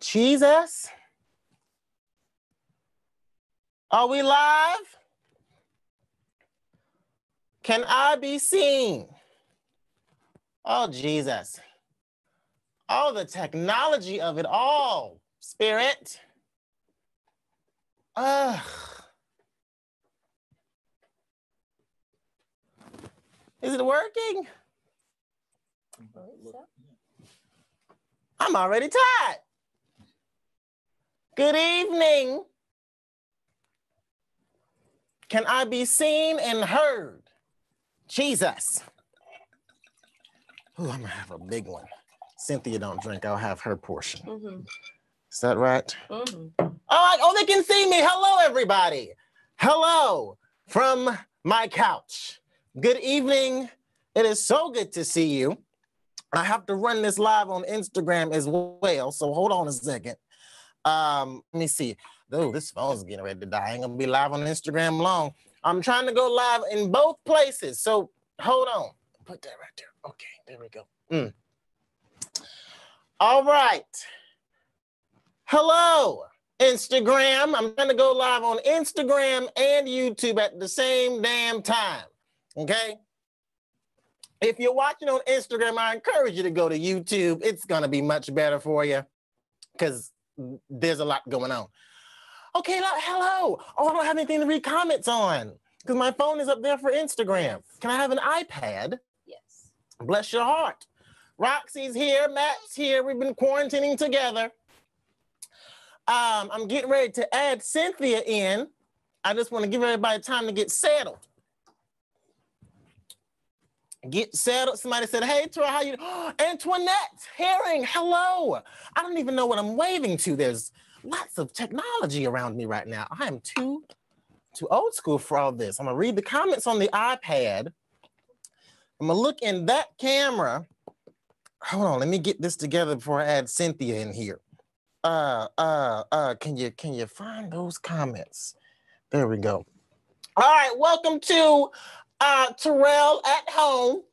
Jesus? Are we live? Can I be seen? Oh, Jesus. Oh, the technology of it all, Spirit. Ugh. Is it working? I'm already tired. Good evening. Can I be seen and heard? Jesus. Ooh, I'm gonna have a big one. Cynthia don't drink, I'll have her portion. Mm-hmm. Is that right? Mm-hmm. Oh, they can see me. Hello, everybody. Hello from my couch. Good evening. It is so good to see you. I have to run this live on Instagram as well, so hold on a second. Let me see. Oh, this phone's getting ready to die. I ain't gonna be live on Instagram long. I'm trying to go live in both places, so hold on. Put that right there. Okay, there we go. All right. Hello, Instagram. I'm trying to go live on Instagram and YouTube at the same damn time, okay? If you're watching on Instagram, I encourage you to go to YouTube. It's gonna be much better for you because there's a lot going on. Okay, hello. Oh, I don't have anything to read comments on because my phone is up there for Instagram. Yes. Can I have an iPad? Yes. Bless your heart. Roxy's here, Matt's here. We've been quarantining together. I'm getting ready to add Cynthia in. I just want to give everybody time to get settled. Get settled. Somebody said, hey, Terrell, how you? Antoinette Herring, hello. I don't even know what I'm waving to. There's lots of technology around me right now. I am too old school for all this. I'm gonna read the comments on the iPad. I'm gonna look in that camera. Hold on, let me get this together before I add Cynthia in here. Can you find those comments? There we go. All right, welcome to Terrell at home.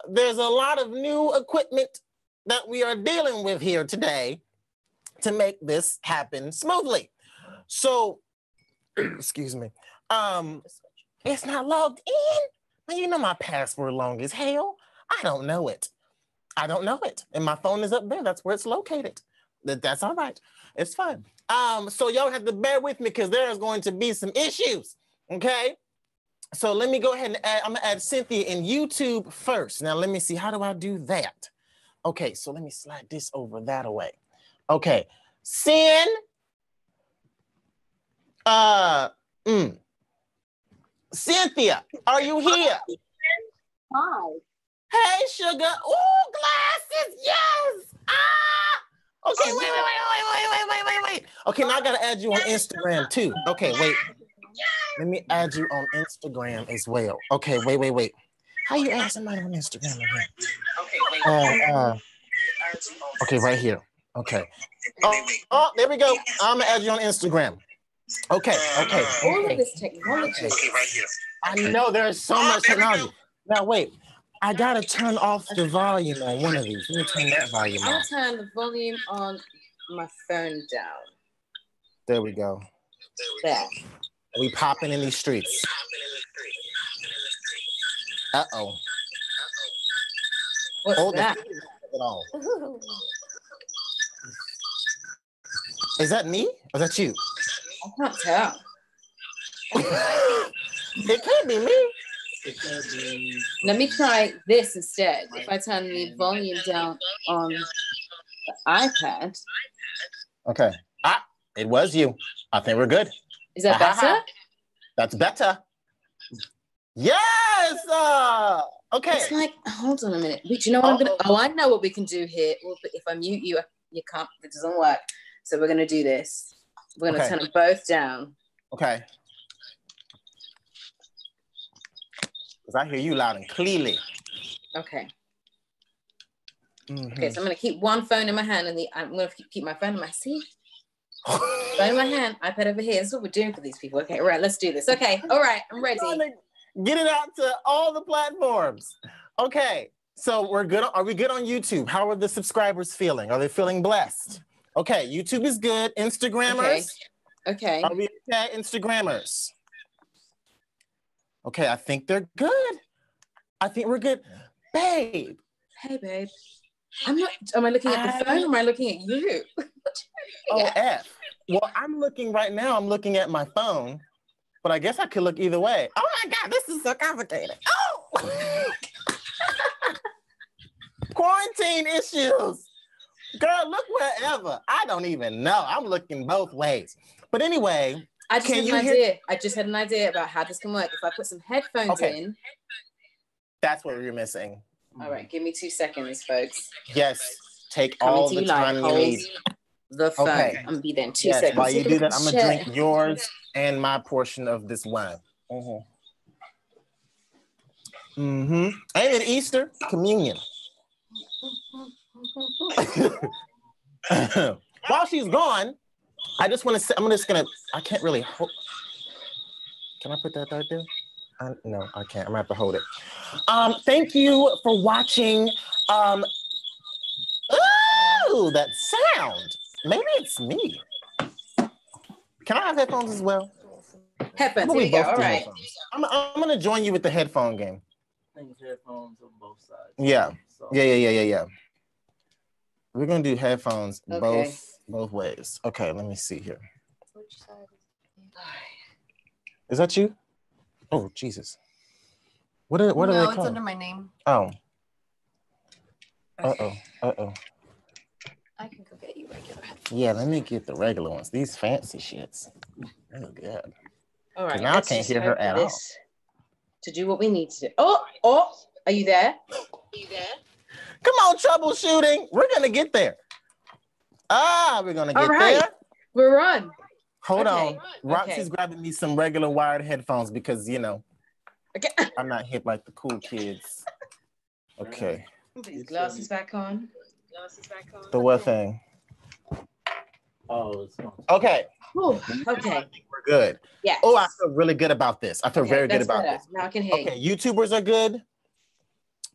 There's a lot of new equipment that we are dealing with here today to make this happen smoothly. So, excuse me. It's not logged in. Now, you know my password long as hell. I don't know it. And my phone is up there. That's where it's located. That's all right. It's fine. So y'all have to bear with me because there is going to be some issues. Okay. So let me go ahead and I'm gonna add Cynthia in YouTube first. Now let me see. How do I do that? Okay. So let me slide this over that away. Okay. Cynthia, are you here? Hi. Hey, sugar. Ooh, glasses. Yes. Okay, wait. Okay, now I gotta add you on Instagram too. Okay, wait. Let me add you on Instagram as well. Okay, wait. How you add somebody on Instagram again? Okay, right here. Okay. Oh, there we go. I'm gonna add you on Instagram. Okay. All of this technology. Okay, right here. I know there's so much technology. Now wait. I gotta turn off the volume on one of these. Let me turn that volume on. I'll turn the volume on my phone down. There we go. There. We popping in these streets. Uh-oh. What's that? Is that me or is that you? I can't tell. It can't be me. Let me try this instead. If I turn the volume down on the iPad. Okay. It was you. I think we're good. Is that better? That's better. Yes. Okay. It's like, hold on a minute. Wait, you know what I'm gonna? Oh, I know what we can do here. Well, if I mute you, you can't. It doesn't work. So we're gonna do this. We're gonna turn them both down. Okay. Because I hear you loud and clearly. Okay. Mm-hmm. Okay, so I'm gonna keep one phone in my hand and I'm gonna keep my phone in my seat. Phone in my hand, iPad over here. That's what we're doing for these people. Okay, all right, let's do this. Okay, all right, I'm ready. Get it out to all the platforms. Okay, so we're good. Are we good on YouTube? How are the subscribers feeling? Are they feeling blessed? Okay, YouTube is good. Instagrammers. Okay. Are we okay, Instagrammers? Okay, I think they're good. I think we're good. Babe. Hey, babe. I'm not, am I looking at the phone or am I looking at you? Oh, F. Well, I'm looking right now. I'm looking at my phone, but I guess I could look either way. Oh my God, this is so complicated. Oh! Quarantine issues. Girl, look wherever. I don't even know. I'm looking both ways. But anyway, I just had an idea about how this can work. If I put some headphones in. That's what you're missing. All right, give me 2 seconds, folks. Yes, take all the time you need. The phone. Okay. I'm gonna be there in 2 seconds. While you do that, I'm gonna drink yours and my portion of this wine. Ain't it Easter? Communion. While she's gone, I just want to say, I can't really hold. Can I put that right there? No, I can't. I'm gonna have to hold it. Thank you for watching. Ooh, that sound. Maybe it's me. Can I have headphones as well? Headphones, here we go. All right. I'm gonna join you with the headphone game. I think it's headphones on both sides. Yeah. Yeah. We're gonna do headphones both ways. Okay, let me see here. Which side is that you? Oh, Jesus. What are they called? No, it's under my name. Oh. Okay. Uh-oh. I can go get you regular headphones. Yeah, let me get the regular ones. These fancy shits. They're good. All right. Now I can't hear her at all. To do what we need to do. Oh, are you there? Come on, troubleshooting. We're gonna get there. We're gonna get there. We're on. Hold on. Roxy's grabbing me some regular wired headphones because, you know, I'm not hip like the cool kids. Okay. Put these glasses back on. The what thing? Oh, it's okay. Ooh, okay. I think we're good. Yeah. Oh, I feel really good about this. I feel very good about this. Now I can hear you. YouTubers are good.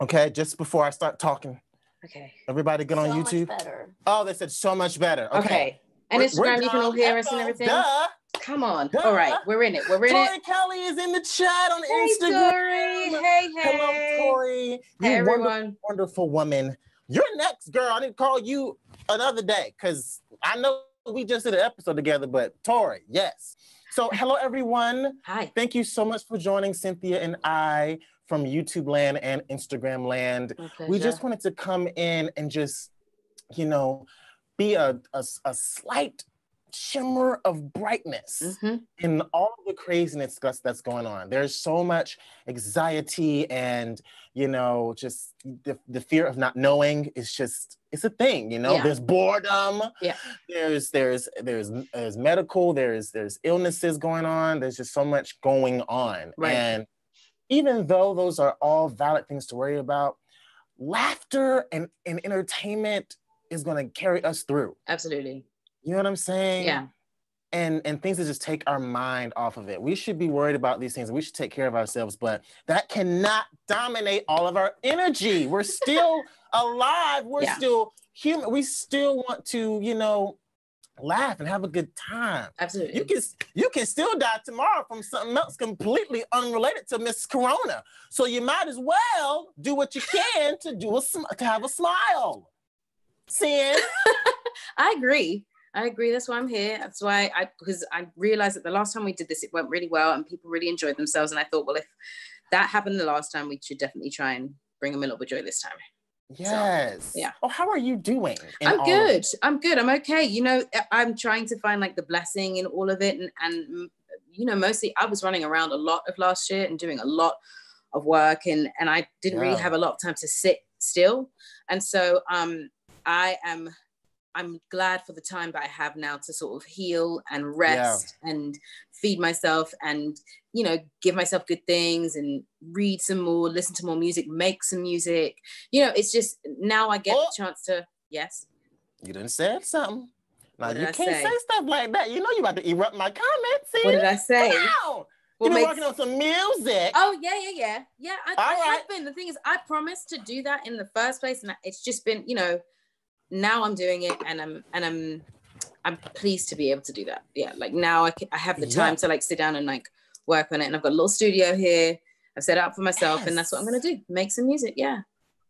Okay, just before I start talking. Okay. Everybody good on YouTube? Much better. Oh, they said so much better. Okay. And Instagram, you can all hear us and everything. Duh. Come on. Duh. All right, we're in it. Tori Kelly is in the chat on Instagram. Tori. Hey. Hello, Tori. Hey, everyone. Wonderful woman. You're next, girl. I didn't call you another day because I know we just did an episode together, but Tori, yes. So hello, everyone. Hi. Thank you so much for joining Cynthia and I from YouTube land and Instagram land. We just wanted to come in and just, you know, be a slight shimmer of brightness in all of the craziness that's going on. There's so much anxiety and, you know, just the fear of not knowing is just, it's a thing, you know. There's boredom. There's medical, there's illnesses going on. There's just so much going on. And even though those are all valid things to worry about, laughter and entertainment is going to carry us through. Absolutely. You know what I'm saying? Yeah. And things that just take our mind off of it. We should be worried about these things. We should take care of ourselves, but that cannot dominate all of our energy. We're still alive. We're still human. We still want to, you know, laugh and have a good time. Absolutely. You can still die tomorrow from something else completely unrelated to Miss Corona. So you might as well do what you can to have a smile. Sin. I agree. That's why I'm here. That's why because I realized that the last time we did this, it went really well and people really enjoyed themselves. And I thought, well, if that happened the last time, we should definitely try and bring them a little bit of joy this time. Yes. So, yeah. Oh, how are you doing? I'm good. I'm okay. You know, I'm trying to find like the blessing in all of it. And you know, mostly I was running around a lot of last year and doing a lot of work and I didn't really have a lot of time to sit still. And so I'm glad for the time that I have now to sort of heal and rest and feed myself and, you know, give myself good things and read some more, listen to more music, make some music. You know, it's just now I get the chance to, yes. You done said something. Now you can't say stuff like that. You know you about to erupt my comments. See? What did I say? You've been working on some music. Oh, yeah. I have been. The thing is, I promised to do that in the first place. And it's just been, you know, now I'm doing it, and I'm pleased to be able to do that. Yeah, like now I have the time to like sit down and like work on it, and I've got a little studio here. I've set it up for myself, and that's what I'm gonna do. Make some music. Yeah.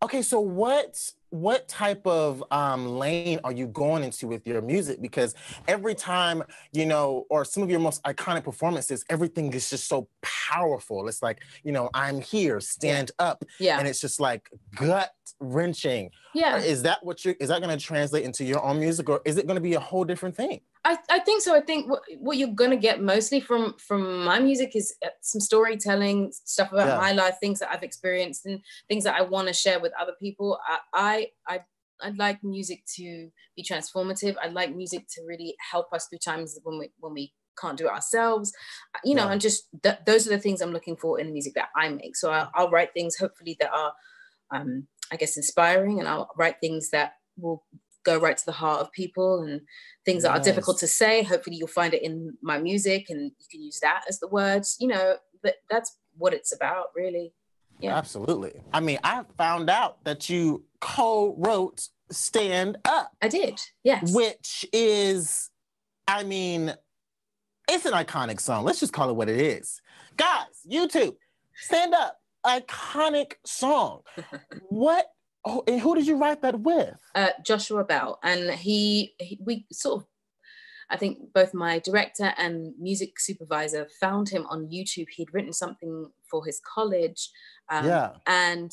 Okay, so what type of lane are you going into with your music? Because every time, you know, or some of your most iconic performances, everything is just so powerful. It's like, you know, I'm here, stand up. Yeah. And it's just like gut wrenching. Yeah. Is that going to translate into your own music, or is it going to be a whole different thing? I think so. I think what you're gonna get mostly from my music is some storytelling, stuff about my life, things that I've experienced, and things that I want to share with other people. I'd like music to be transformative. I'd like music to really help us through times when we can't do it ourselves, you know, and just those are the things I'm looking for in the music that I make. So I'll write things hopefully that are, I guess, inspiring, and I'll write things that will go right to the heart of people, and things that are difficult to say. Hopefully you'll find it in my music, and you can use that as the words, you know, but that's what it's about, really. Yeah, absolutely. I mean, I found out that you co-wrote Stand Up. I did, yes. Which is, I mean, it's an iconic song. Let's just call it what it is. Guys, YouTube, Stand Up, iconic song. And who did you write that with? Joshua Bell. And we sort of, I think both my director and music supervisor found him on YouTube. He'd written something for his college, and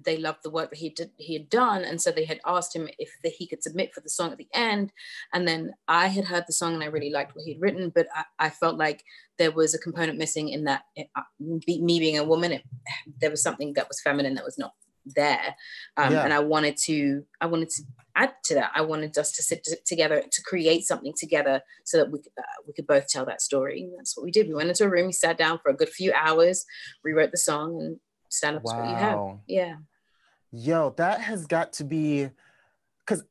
they loved the work that he had done, and so they had asked him if he could submit for the song at the end. And then I had heard the song and I really liked what he'd written, but I felt like there was a component missing in that. Me being a woman, there was something that was feminine that was not there, and I wanted to add to that. I wanted us to sit together to create something together so that we could both tell that story. And that's what we did. We went into a room, we sat down for a good few hours, rewrote the song, and Stand Up is what you have. Yeah. Yo, that has got to be,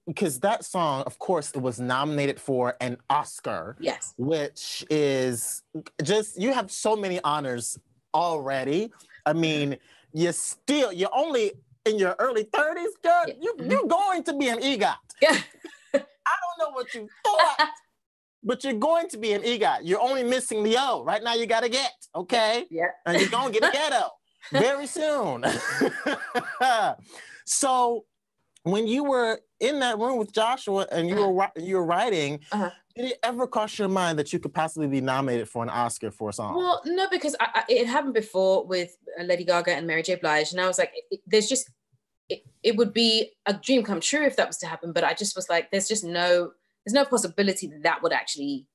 because that song, of course, it was nominated for an Oscar. Yes. Which is just, you have so many honors already. I mean, you're only in your early 30s, girl. You're going to be an EGOT. Yeah. I don't know what you thought, but you're going to be an EGOT. You're only missing the O. Right now you got to get, okay? Yeah. And you're going to get a ghetto very soon. So when you were in that room with Joshua and you were writing, did it ever cross your mind that you could possibly be nominated for an Oscar for a song? Well, no, because it happened before with Lady Gaga and Mary J. Blige, and I was like, it would be a dream come true if that was to happen, but I just was like, there's no possibility that would actually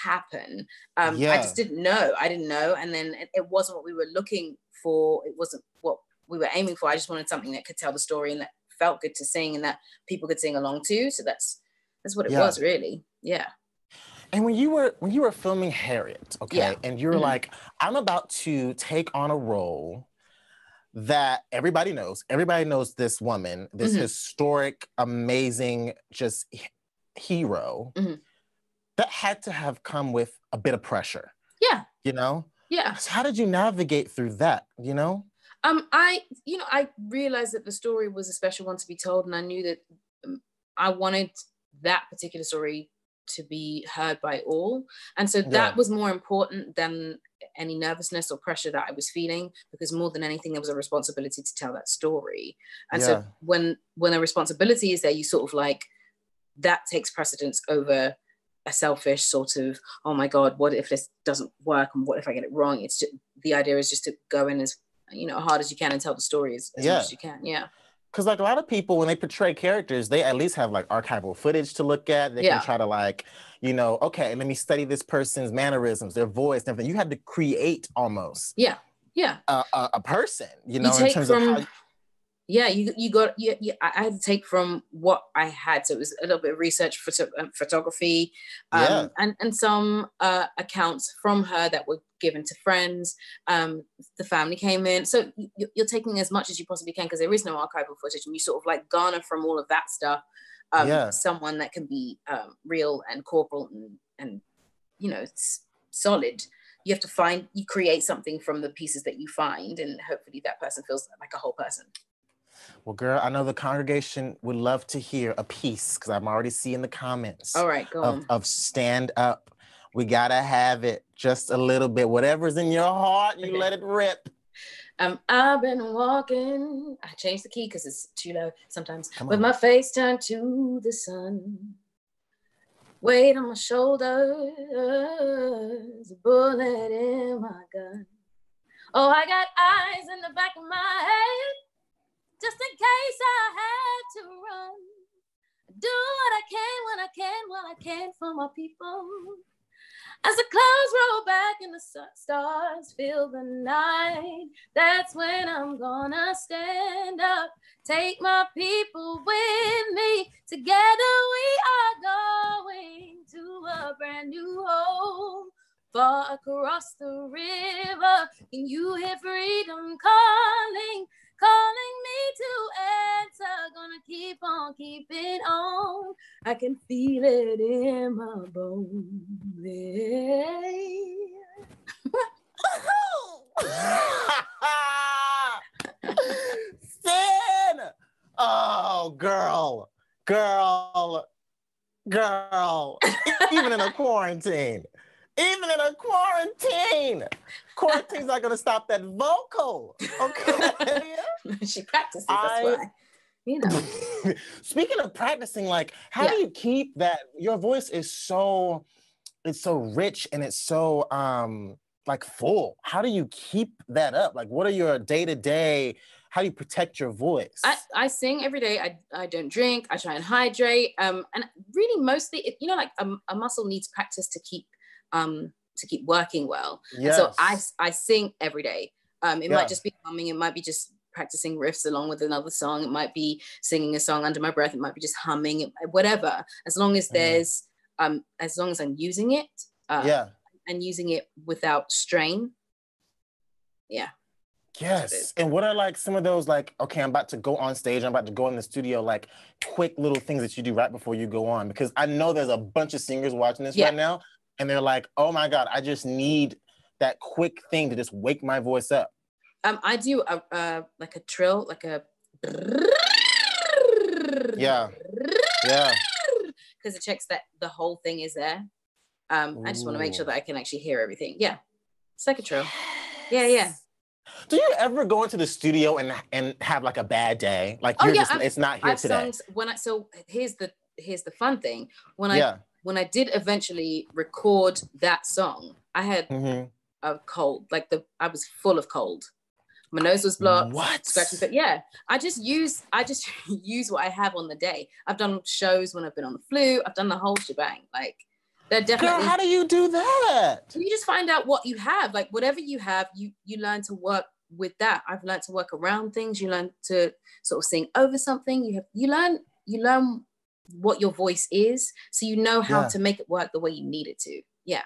happen. I just didn't know. I didn't know, and then it wasn't what we were looking for. It wasn't what we were aiming for. I just wanted something that could tell the story and that felt good to sing and that people could sing along to. So that's what it was, really. Yeah. And when you were filming Harriet, okay, and you're like, I'm about to take on a role that everybody knows. Everybody knows this woman, this historic, amazing, just hero. That had to have come with a bit of pressure. Yeah. You know? Yeah. So how did you navigate through that, you know? I realized that the story was a special one to be told, and I knew that I wanted that particular story to be heard by all. And so that was more important than any nervousness or pressure that I was feeling, because more than anything, there was a responsibility to tell that story. And so when a responsibility is there, you sort of like, that takes precedence over a selfish sort of, oh my God, what if this doesn't work? And what if I get it wrong? It's just, the idea is just to go in as, hard as you can and tell the story as much as you can. Yeah. Because like a lot of people, when they portray characters, they at least have like archival footage to look at. They can try to like, okay, let me study this person's mannerisms, their voice, and everything. You had to create almost. Yeah. Yeah. A person, in take terms from, of how. I had to take from what I had. So it was a little bit of research for photography, and some accounts from her that were given to friends. The family came in. So you're taking as much as you possibly can, because there is no archival footage, and you sort of like garner from all of that stuff someone that can be real and corporal and solid. You have to create something from the pieces that you find, and hopefully that person feels like a whole person. Well, girl, I know the congregation would love to hear a piece because I'm already seeing the comments. All right, go on. Of Stand Up. We gotta have it just a little bit. Whatever's in your heart, you let it rip. I've been walking. I changed the key because it's too low sometimes. With my face turned to the sun. Weight on my shoulders, a bullet in my gun. Oh, I got eyes in the back of my head, just in case I had to run. Do what I can when I can, while I can for my people. As the clouds roll back and the stars fill the night, that's when I'm gonna stand up. Take my people with me. Together we are going to a brand new home. Far across the river, can you hear freedom calling? Calling me to answer, gonna keep on keeping on. I can feel it in my bones. Sin! Oh, girl. Even in a quarantine. Quarantine's not gonna stop that vocal. Okay. She practices, that's why. You know. Speaking of practicing, like, how do you keep that? Your voice is so rich and it's so like full. How do you keep that up? Like, what are your day-to-day? How do you protect your voice? I sing every day. I don't drink. I try and hydrate. And really, mostly, you know, like a muscle needs practice to keep working well. Yes. And so I sing every day. It might just be humming. It might be just practicing riffs along with another song. It might be singing a song under my breath. It might be just humming. Whatever. As long as there's as long as I'm using it. And using it without strain. Yeah. Yes. And what are like some of those, like, okay, I'm about to go on stage, I'm about to go in the studio, like quick little things that you do right before you go on? Because I know there's a bunch of singers watching this right now, and they're like, oh my God, I just need that quick thing to just wake my voice up. I do like a trill, like a because it checks that the whole thing is there. I just want to make sure that I can actually hear everything. Yeah, it's like a trill. Yeah. Do you ever go into the studio and have like a bad day? Like it's not here today. So here's the fun thing. When I did eventually record that song, I had a cold. I was full of cold. My nose was blocked. What? Scratching. Yeah. I just use what I have on the day. I've done shows when I've been on the flu. I've done the whole shebang. Like, they're definitely. Girl, how do you do that? You just find out what you have. Like, whatever you have, you learn to work with that. I've learned to work around things. You learn to sort of sing over something. You learn what your voice is, so you know how to make it work the way you need it to. Yeah.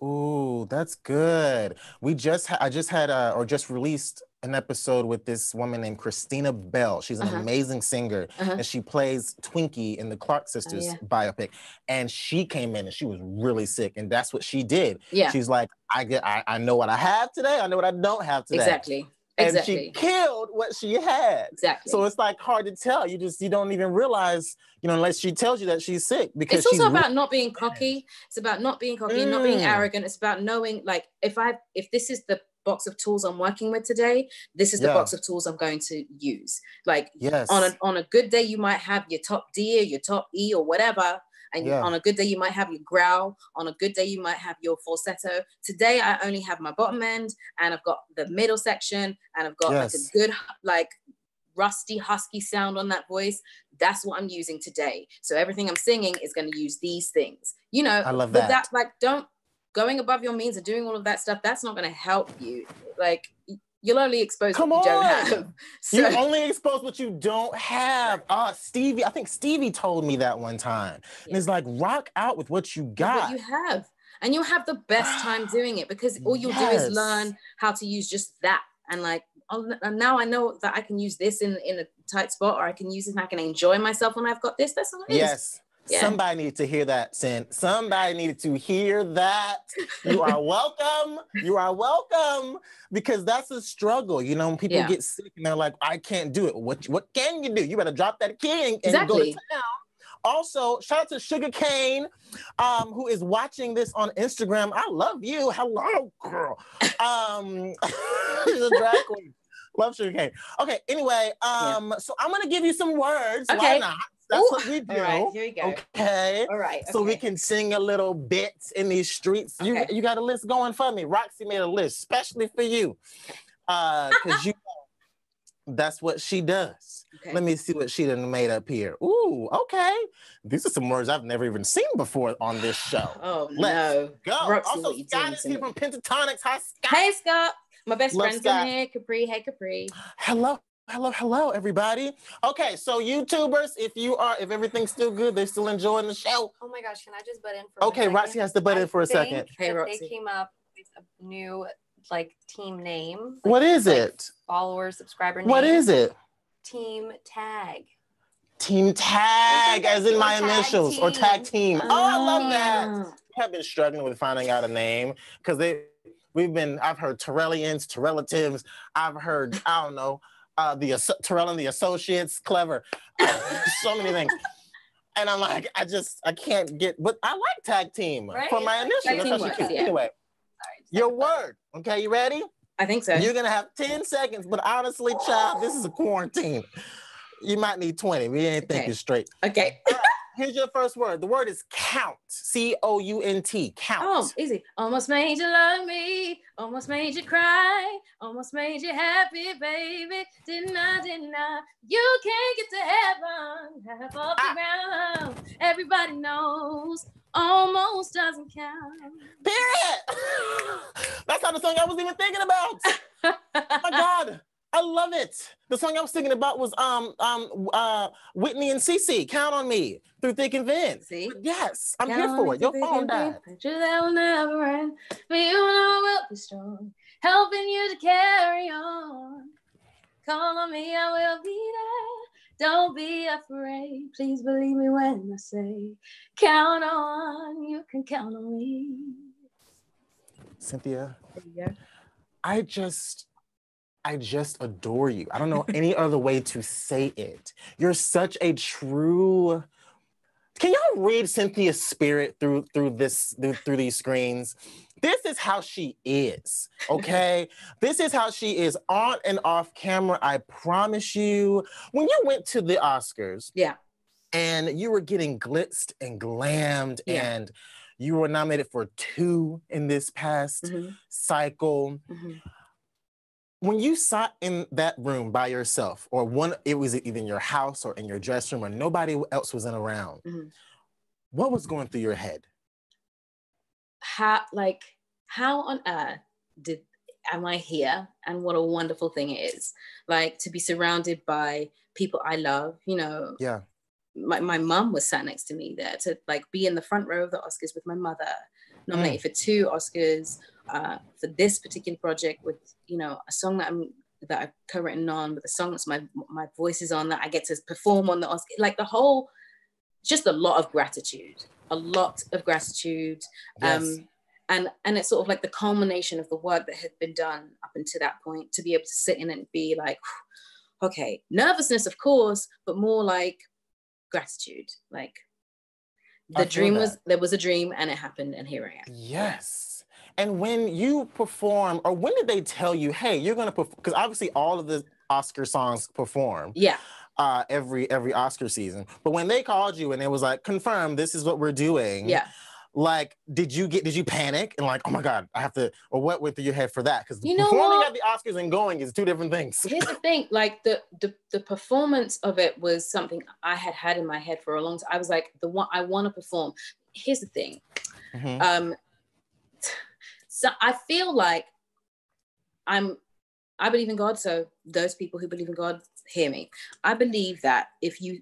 Ooh, that's good. I just released an episode with this woman named Christina Bell. She's an amazing singer, and she plays Twinkie in the Clark Sisters biopic. And she came in and she was really sick, and that's what she did. Yeah. She's like, I know what I have today. I know what I don't have today. Exactly. And she killed what she had. Exactly. So it's like hard to tell. You don't even realize, unless she tells you that she's sick, because it's also about not being cocky. It's about not being cocky, not being arrogant. It's about knowing, like, if this is the box of tools I'm working with today, this is the box of tools I'm going to use. Like, on a good day, you might have your top D or your top E or whatever. And on a good day, you might have your growl. On a good day, you might have your falsetto. Today, I only have my bottom end, and I've got the middle section, and I've got like a good, like, rusty, husky sound on that voice. That's what I'm using today. So everything I'm singing is going to use these things. I love that. But that, like, going above your means and doing all of that stuff, that's not going to help you. Like, you'll only expose what you don't have. So. You only expose what you don't have. Stevie, I think Stevie told me that one time. Yeah. And it's like, rock out with what you got. What you have. And you'll have the best time doing it, because all you'll do is learn how to use just that. And like, and now I know that I can use this in a tight spot, or I can use it and I can enjoy myself when I've got this. That's all it is. Yeah. Somebody needed to hear that, Sin. Somebody needed to hear that. You are welcome. You are welcome. Because that's a struggle. You know, when people get sick and they're like, I can't do it. What can you do? You better drop that key and go to town. Also, shout out to Sugar Cane, who is watching this on Instagram. I love you. Hello, girl. She's a drag queen. Love Sugar Cane. Okay, anyway, so I'm gonna give you some words. Okay. Why not? That's what we do. All right, here we go. Okay. All right. So we can sing a little bit in these streets. Okay. You got a list going for me. Roxy made a list, especially for you. Because you know that's what she does. Okay. Let me see what she done made up here. Ooh, okay. These are some words I've never even seen before on this show. Oh, Let's go. Roxy, also, Scott is here from Pentatonics. Hi, Scott. Hey, Scott. My best Love friend's Scott. in here. Capri. Hey, Capri. Hello, everybody. Okay, so YouTubers, if everything's still good, they're still enjoying the show. Oh my gosh, can I just butt in for Okay, Roxy has to butt in for a second. Hey, Roxy. They came up with a new team name. What is it? Followers, subscriber name. What is it? Team Tag. Team Tag, as in my initials, or Tag Team. Oh, I love that. We have been struggling with finding out a name because I've heard Terrellians, Terrelatives. I've heard, I don't know, Terrell and the Associates, clever. So many things. And I'm like, I can't get, but I like Tag Team for my initials. That's cute. Anyway, your word. Okay, you ready? I think so. You're going to have 10 seconds, but honestly, child, this is a quarantine. You might need 20. We ain't thinking straight. Okay. All right, here's your first word. The word is count. C-O-U-N-T. Count. Oh, easy. Almost made you love me. Almost made you cry. Almost made you happy, baby. Didn't I? You can't get to heaven. Half off the ground. Everybody knows. Almost doesn't count. Period. That's not the song I was even thinking about. Oh my God. I love it. The song I was thinking about was Whitney and CeCe, Count on Me, Through Thick and Thin. See? Yes, I'm here for it. Your phone died. Picture that will never end, but you know we'll be strong, helping you to carry on. Call on me, I will be there. Don't be afraid. Please believe me when I say, count on, you can count on me. Cynthia, I just adore you. I don't know any other way to say it. You're such a true. Can y'all read Cynthia's spirit through these screens? This is how she is, okay? This is how she is on and off camera. I promise you. When you went to the Oscars, and you were getting glitzed and glammed, and you were nominated for 2 in this past cycle. When you sat in that room by yourself, or it was either in your house or in your dressing room, or nobody else was around, what was going through your head? How on earth am I here? And what a wonderful thing it is. Like, to be surrounded by people I love, you know. Yeah. My mum was sat next to me there, to be in the front row of the Oscars with my mother, nominated for 2 Oscars, for this particular project with, you know, a song that I've co-written on, with a song that's my voice is on, that I get to perform on the Oscar. Like, the whole, just a lot of gratitude. Yes. And it's sort of like the culmination of the work that had been done up until that point, to be able to sit in and be like, okay, nervousness, of course, but more like gratitude. Like, there was a dream and it happened, and here I am. Yes. And when you perform, or when did they tell you, hey, you're going to perform? Because obviously all of the Oscar songs perform. Yeah. Every Oscar season. But when they called you and it was like, confirm, this is what we're doing. Yeah. Like, did you panic and like, oh my God, I have to, or what went through your head for that? Because performing what? at the Oscars and going is 2 different things. Here's the thing, like the performance of it was something I had in my head for a long time. I was like, I want to perform. Here's the thing. So I feel like I believe in God, so those people who believe in God, hear me. I believe that if you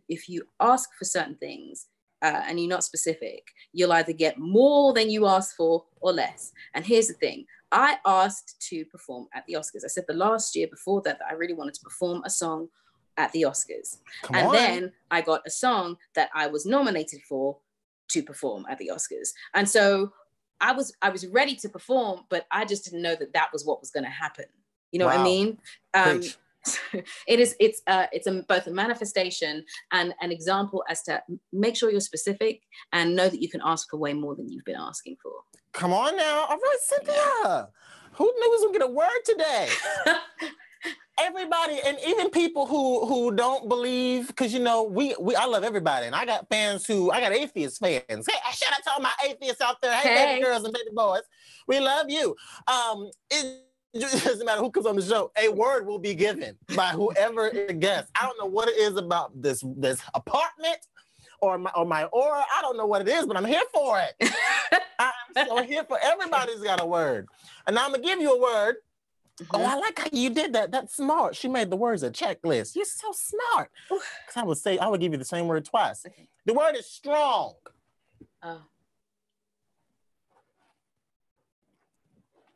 ask for certain things, and you're not specific, you'll either get more than you asked for or less. And here's the thing. I asked to perform at the Oscars. I said the last year before that I really wanted to perform a song at the Oscars. Come and on. then I got a song that I was nominated for to perform at the Oscars. And so I was ready to perform, but I just didn't know that was what was going to happen. You know what I mean? It's both a manifestation and an example as to make sure you're specific and know that you can ask for way more than you've been asking for. Come on now. All right, Cynthia. Who knew we was going to get a word today? Everybody, and even people who don't believe, because, you know, I love everybody. And I got atheist fans. Hey, shout out to all my atheists out there. Hey, baby girls and baby boys. We love you. It doesn't matter who comes on the show. A word will be given by whoever it guests. I don't know what it is about this apartment or my aura. I don't know what it is, but I'm here for it. I'm so here for everybody's got a word. And now I'm going to give you a word. Mm-hmm. Oh, I like how you did that. That's smart. She made the words a checklist. You're so smart. Because I would give you the same word twice. Okay. The word is strong.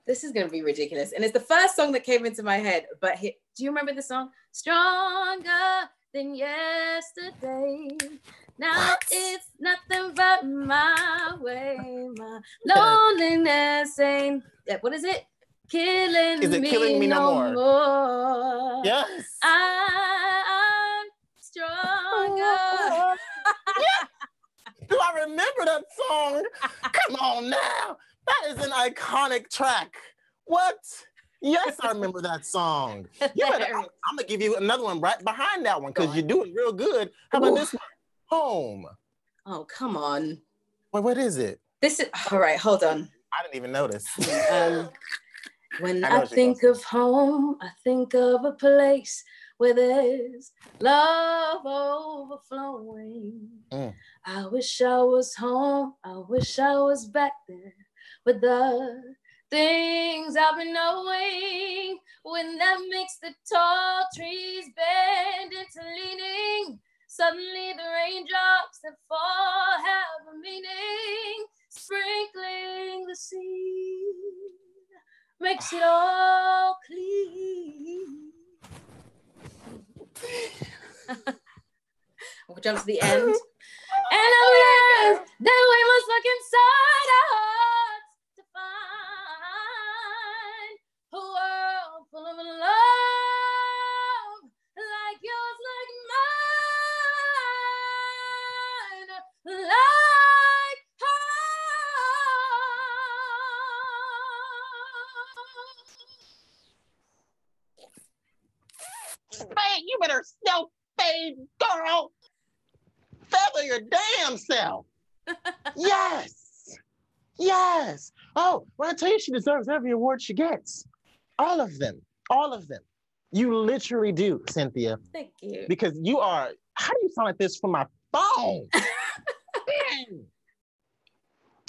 This is going to be ridiculous. And it's the first song that came into my head. But do you remember the song? Stronger than yesterday. Now it's nothing but my way. My loneliness ain't... What is it? Killing me no more. Yes. I'm stronger. Do I remember that song? Come on now. That is an iconic track. What? Yes, I remember that song. I'm going to give you another one right behind that one because you're doing real good. How about this one? Home. Oh, come on. Wait, what is it? This is, all right, hold on. I didn't even notice. When I think of home, I think of a place where there's love overflowing. I wish I was home. I wish I was back there with the things I've been knowing. When that makes the tall trees bend into leaning. Suddenly the raindrops that fall have a meaning. Sprinkling the seed makes it all clean. We'll jump to the end. And I learned that we must look inside our hearts to find a world full of love like yours, like mine, like hers. Man, you better self-fade, girl. Feather your damn self. Yes. Yes. Oh, when I tell you she deserves every award she gets. All of them. All of them. You literally do, Cynthia. Thank you. Because you are, how do you sound like this from my phone?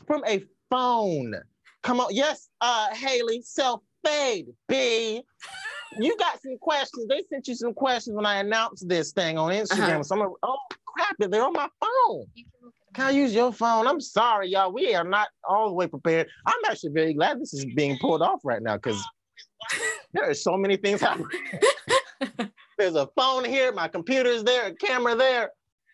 From a phone. Come on. Yes, Haley, self-fade, B. You got some questions. They sent you some questions when I announced this thing on Instagram. So I'm like, oh, crap, they're on my phone. Can I use your phone? I'm sorry, y'all. We are not all the way prepared. I'm actually very glad this is being pulled off right now because there are so many things happening. There's a phone here, my computer's there, a camera there.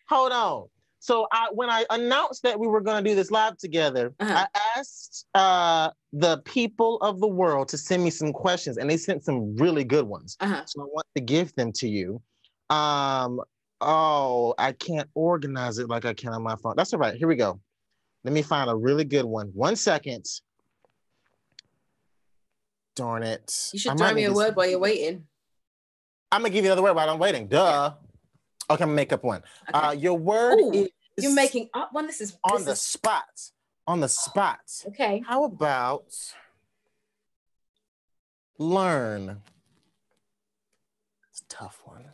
Hold on. So when I announced that we were going to do this live together, I asked the people of the world to send me some questions, and they sent some really good ones. So I want to give them to you. Oh, I can't organize it like I can on my phone. That's all right. Here we go. Let me find a really good one. 1 second. Darn it. You should throw me a word while you're waiting. I'm going to give you another word while I'm waiting. Duh. Yeah. Okay, I'm going to make up one. Okay. Your word is... You're making up one? This is... On the spot. On the spot. Okay. How about... learn? It's a tough one.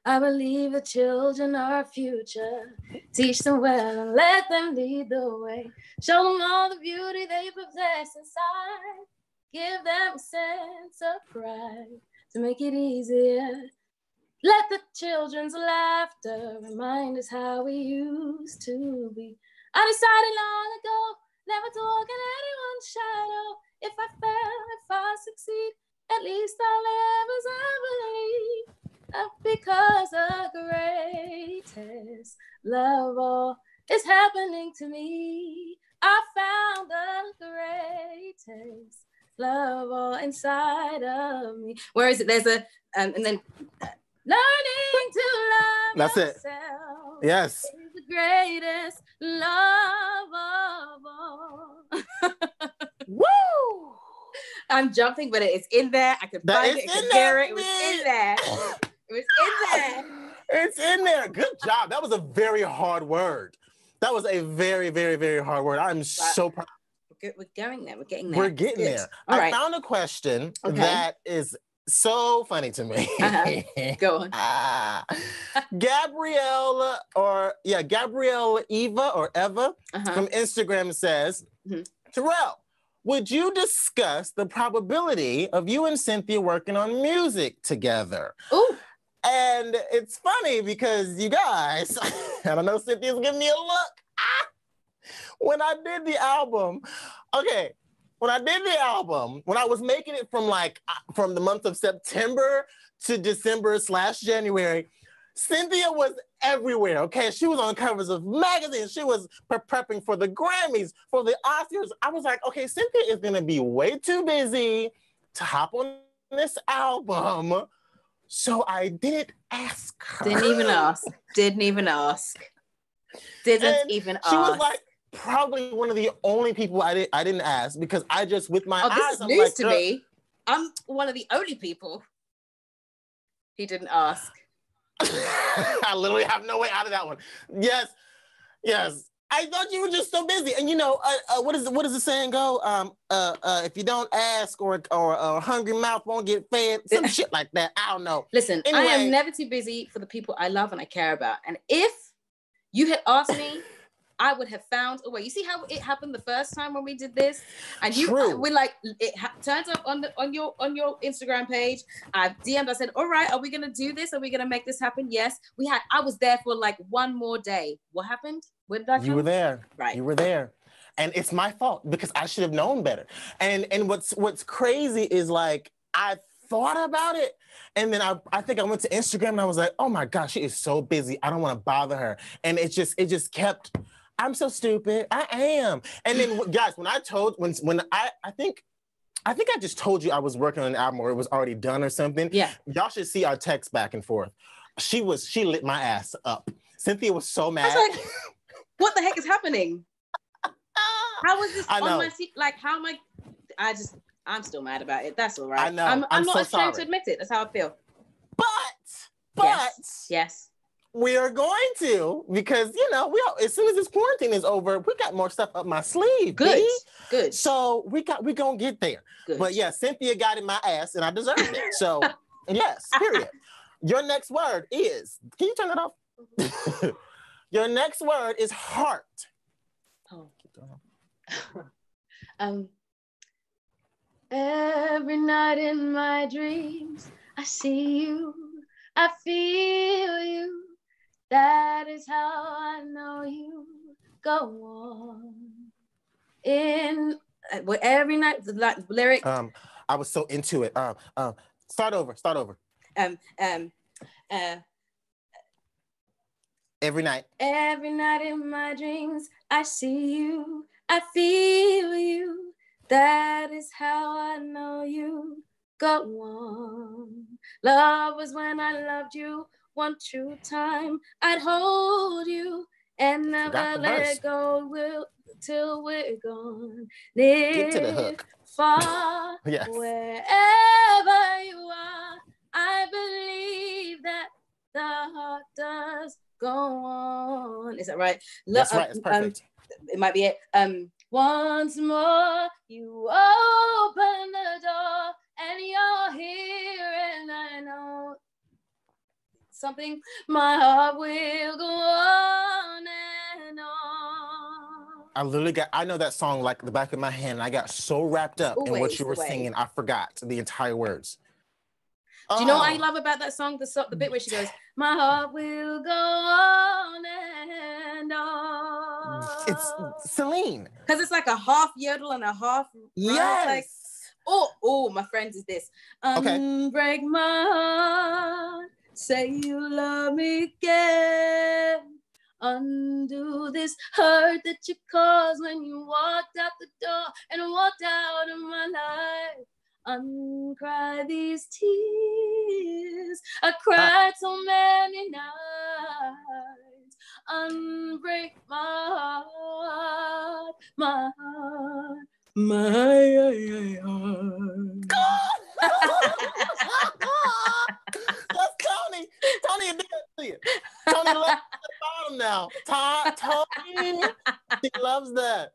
I believe the children are our future. Teach them well and let them lead the way. Show them all the beauty they possess inside. Give them a sense of pride to make it easier. Let the children's laughter remind us how we used to be. I decided long ago never to walk in anyone's shadow. If I fail, if I succeed, at least I'll live as I believe. Because the greatest love of all is happening to me. I found the greatest love of all inside of me. Where is it? There's a, and then learning to love That's yourself. It. Yes. Is the greatest love of all. Woo! I'm jumping, but it's in there. I could find it. I could hear it. It was in there. It was in there. It's in there. Good job. That was a very hard word. That was a very, very, very hard word. I'm so proud. We're going there. We're getting there. We're getting there. All right. I found a question that is so funny to me. Go on. Gabrielle Eva from Instagram says, Terrell, would you discuss the probability of you and Cynthia working on music together? Ooh. And it's funny because you guys, and I know Cynthia's giving me a look. When I did the album, when I was making it from the month of September to December / January, Cynthia was everywhere, okay? She was on covers of magazines. She was prepping for the Grammys, for the Oscars. I was like, okay, Cynthia is gonna be way too busy to hop on this album. So I didn't ask her. Didn't even ask. She was like probably one of the only people I didn't ask, because I just, with my eyes, this is news to me. I'm one of the only people he didn't ask. I literally have no way out of that one. Yes. I thought you were just so busy. And what does the saying go? If you don't ask, or a hungry mouth won't get fed, some shit like that. I don't know. Listen, anyway, I am never too busy for the people I love and I care about. And if you had asked me, I would have found a way. You see how it happened the first time when we did this, and we're like, it turns up on your Instagram page. I've DM'd. I said, all right, are we gonna do this? Are we gonna make this happen? Yes. I was there for like one more day. What happened? Where did I come? You were there. Right. You were there, and it's my fault because I should have known better. And what's crazy is like I thought about it, and then I think I went to Instagram and I was like, oh my gosh, she is so busy. I don't want to bother her, and it just kept. I'm so stupid. I am. And then, guys, when I think I just told you I was working on an album or it was already done or something. Yeah. Y'all should see our text back and forth. She lit my ass up. Cynthia was so mad. I was like, what the heck is happening? How is this on my seat? Like, how am I'm still mad about it. That's all right. I know. I'm not so ashamed sorry. to admit it. That's how I feel. But yes. We are going to, because as soon as this quarantine is over, we got more stuff up my sleeve. Good. So we gonna get there. Good. But yeah, Cynthia got in my ass, and I deserved it. So yes, period. Your next word is. Can you turn it off? Your next word is heart. Oh. Every night in my dreams, I see you. I feel you. That is how I know you. Go on. Every night, the lyric. I was so into it. Start over. Every night. Every night in my dreams, I see you. I feel you. That is how I know you. Go on. Love was when I loved you. One true time, I'd hold you and never let go till we're gone. Get to the hook. Far, yes. Wherever you are, I believe that the heart does go on. Is that right? That's right. It's perfect. It might be it. Once more, you open the door and you're here, and I know something, my heart will go on and on. I know that song like the back of my hand, and I got so wrapped up in what you were singing, I forgot the entire words. Do you know what I love about that song? The bit where she goes, my heart will go on and on. It's Celine. Because it's like a half yodel and a half. Yes. Like, oh, my friends is this. Unbreak my heart. Say you love me again. Undo this hurt that you caused when you walked out the door and walked out of my life. Uncry these tears. I cried so many nights. Unbreak my heart, my heart, my heart. That's Tony. Tony, you did it to you. Tony loves the bottom now. Tony, she loves that.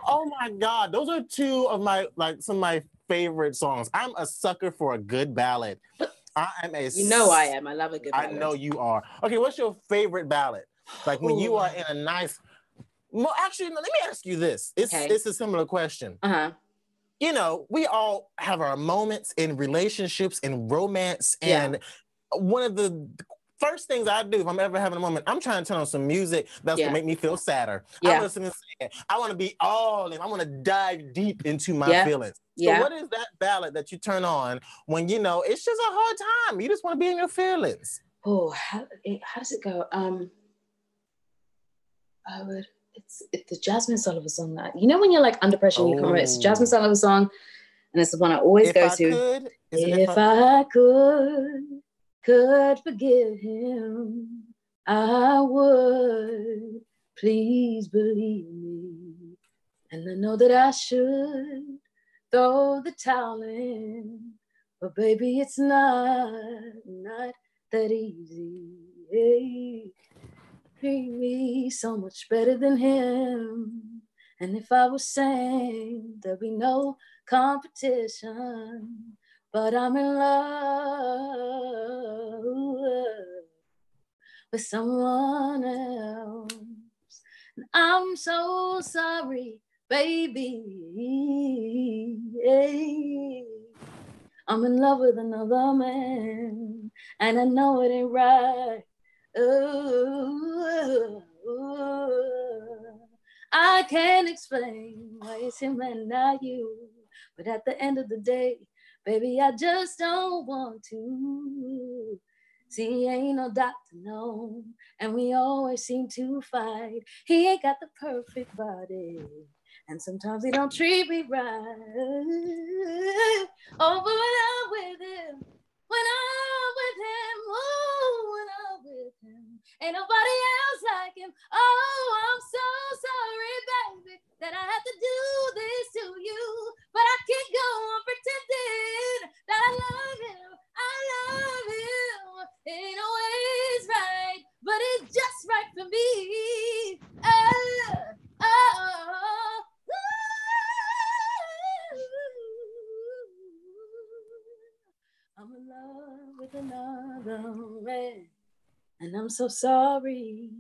Oh my God, those are two of my some of my favorite songs. I'm a sucker for a good ballad. I am a. You know I am. I love a good ballad. I know you are. Okay, what's your favorite ballad? Like when you are in a nice. Well, actually, let me ask you this. It's a similar question. You know, we all have our moments in relationships and romance, and one of the first things I do if I'm ever having a moment, I'm trying to turn on some music that's gonna make me feel sadder. I want to sing. I want to be all in. I want to dive deep into my feelings. So what is that ballad that you turn on when you know it's just a hard time? You just want to be in your feelings. Oh, how does it go? It's the Jasmine Sullivan song that you know when you're like under pressure and you come out. It's a Jasmine Sullivan song, and it's the one I always go to. If I could forgive him, I would. Please believe me, and I know that I should throw the towel in, but baby, it's not that easy. Hey. Treat me so much better than him. And if I was sane, there'd be no competition. But I'm in love with someone else. And I'm so sorry, baby. I'm in love with another man. And I know it ain't right. I can't explain why it's him and not you, but at the end of the day, baby, I just don't want to. See, he ain't no doctor, no, and we always seem to fight. He ain't got the perfect body, and sometimes he don't treat me right. Oh, but when I'm with him, oh, when I'm with him, ain't nobody else like him. Oh, I'm so sorry, baby, that I have to do this to you, but I can't go on pretending that I love him. Ain't always right, but it's just right for me. I'm in love with another man, and I'm so sorry.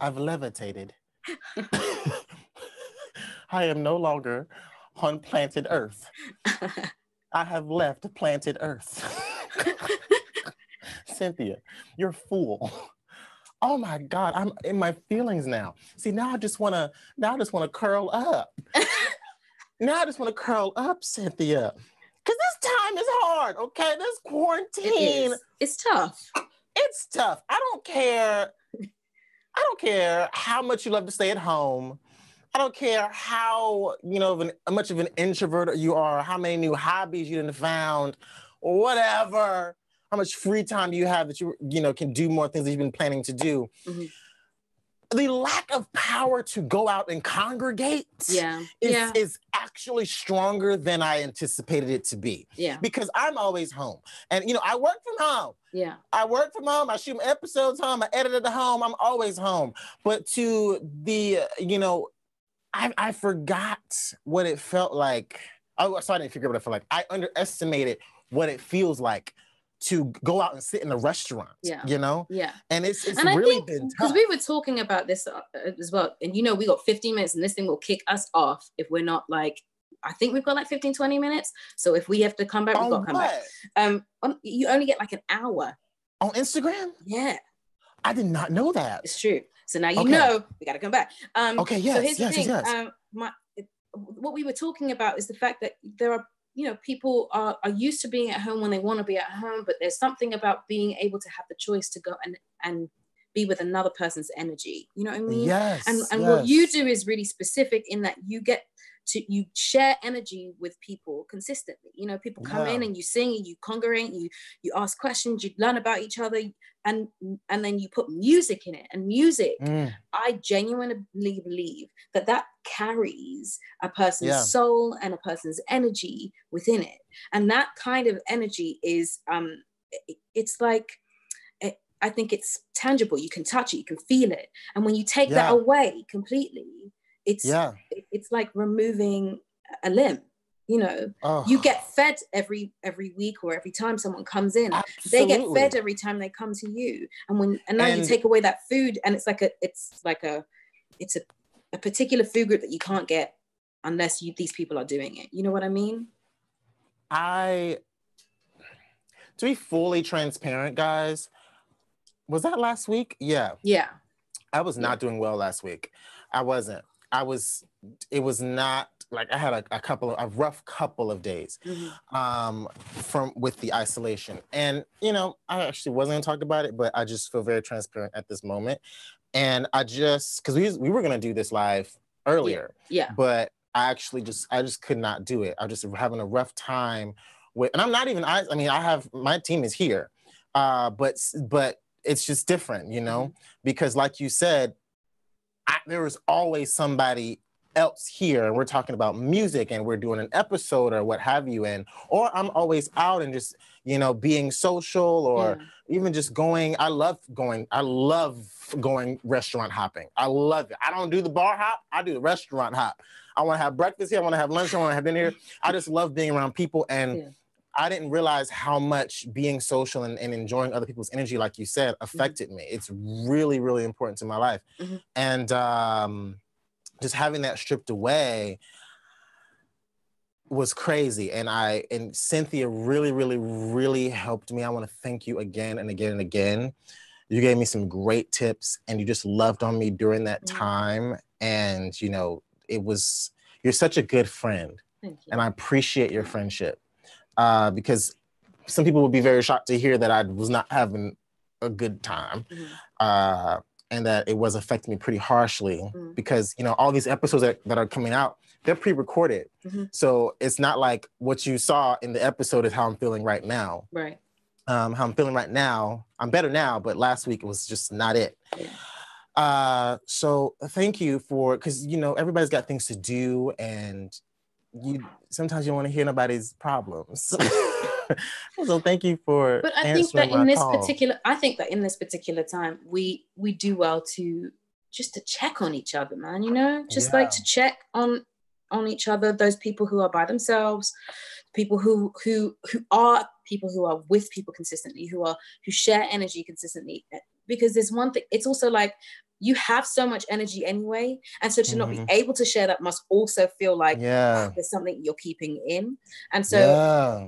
I've levitated. I am no longer on planted earth. I have left planted earth. Cynthia, you're a fool. Oh my God, I'm in my feelings now. See, now I just wanna curl up. Now I just wanna curl up, Cynthia. Cause this time is hard, okay? This quarantine. It's tough. It's tough. I don't care how much you love to stay at home. I don't care how, much of an introvert you are, how many new hobbies you done found, or whatever, how much free time you have that you can do more things that you've been planning to do. Mm-hmm. The lack of power to go out and congregate is actually stronger than I anticipated it to be. Yeah. Because I'm always home. And, I work from home. Yeah. I work from home. I shoot my episodes home. I edit at home. I'm always home. But to the, I forgot what it felt like. Oh, sorry, I didn't figure out what it felt like. I underestimated what it feels like to go out and sit in a restaurant, you know? Yeah. And it's and I really think, been tough. Because we were talking about this as well. And, you know, we got 15 minutes and this thing will kick us off if we're not like, I think we've got like 15, 20 minutes. So if we have to come back, we've got to come back. You only get like an hour. On Instagram? Yeah. I did not know that. It's true. So now you know we got to come back. Okay, yes, so here's the thing. Yes. What we were talking about is the fact that there are, you know, people are used to being at home when they want to be at home, but there's something about being able to have the choice to go and be with another person's energy. You know what I mean? Yes. And what you do is really specific in that you share energy with people consistently. You know, people come in and you sing and you congregate, you ask questions, you learn about each other, and then you put music in it. And music, I genuinely believe that carries a person's soul and a person's energy within it. And that kind of energy is, it's like, I think it's tangible. You can touch it, you can feel it. And when you take that away completely, it's like removing a limb. You know, you get fed every week or every time someone comes in. Absolutely. They get fed every time they come to you. And now you take away that food, and it's a particular food group that you can't get unless these people are doing it. You know what I mean? To be fully transparent, guys, was that last week? Yeah. Yeah. I was not doing well last week. I wasn't. It was not like I had a rough couple of days with the isolation. And, you know, I actually wasn't gonna talk about it, but I just feel very transparent at this moment. And because we were gonna do this live earlier, but I just could not do it. I was just having a rough time and I'm not even, I mean, my team is here, but it's just different, you know, because like you said, there was always somebody else here, and we're talking about music and we're doing an episode or what have you, or I'm always out and just, you know, being social or even just going. I love going restaurant hopping. I love it. I don't do the bar hop, I do the restaurant hop. I want to have breakfast here, I want to have lunch, I want to have dinner here. I just love being around people, and I didn't realize how much being social and enjoying other people's energy, like you said, affected me. It's really, really important to my life. And just having that stripped away was crazy. And Cynthia really, really, really helped me. I want to thank you again and again and again. You gave me some great tips, and you just loved on me during that time. And, you know, you're such a good friend. Thank you. And I appreciate your friendship. Because some people would be very shocked to hear that I was not having a good time, and that it was affecting me pretty harshly because, you know, all these episodes that are coming out, they're pre-recorded. So it's not like what you saw in the episode is how I'm feeling right now. Right. How I'm feeling right now, I'm better now, but last week it was just not it. So thank you because, you know, everybody's got things to do, and sometimes you don't want to hear nobody's problems. So thank you for answering my call. I think that in this particular time, we do well to check on each other, man, you know, like to check on each other, those people who are by themselves, people who are people who are with people consistently, who share energy consistently. Because there's one thing, it's also like, you have so much energy anyway, and so to not be able to share that must also feel like there's something you're keeping in, and so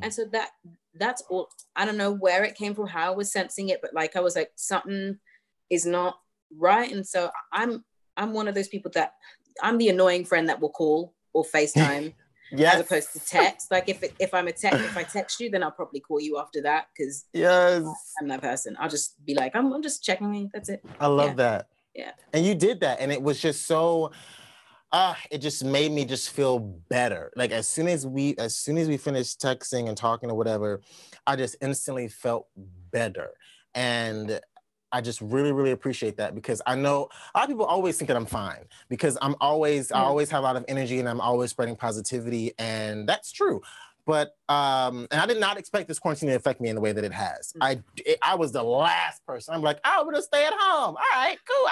that's all. I don't know where it came from, how I was sensing it, but like I was like, something is not right. And so I'm one of those people that I'm the annoying friend that will call or FaceTime as opposed to text. Like if I text you, then I'll probably call you after that, because I'm that person. I'll just be like, I'm just checking in. That's it. I love that. Yeah. And you did that. And it was just so, it just made me just feel better. Like as soon as we finished texting and talking or whatever, I just instantly felt better. And I just really, really appreciate that, because I know a lot of people always think that I'm fine because I always have a lot of energy and I'm always spreading positivity, and that's true. But, and I did not expect this quarantine to affect me in the way that it has. I was the last person. I'm like, I'm gonna stay at home. All right, cool.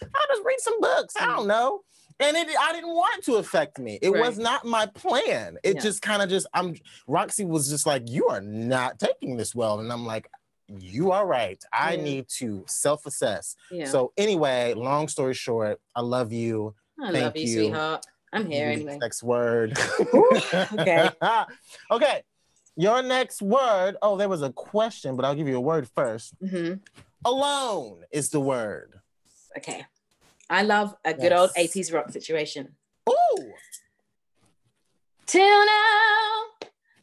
I'll just read some books. I don't know. And I didn't want it to affect me. It was not my plan. It just kind of Roxy was just like, you are not taking this well. And I'm like, you are right. I need to self-assess. So anyway, long story short, I love you. I love you, sweetheart. I'm here anyway. Next word. Okay. Okay. Your next word. Oh, there was a question, but I'll give you a word first. Alone is the word. Okay. I love a good old 80s rock situation. Ooh. Till now,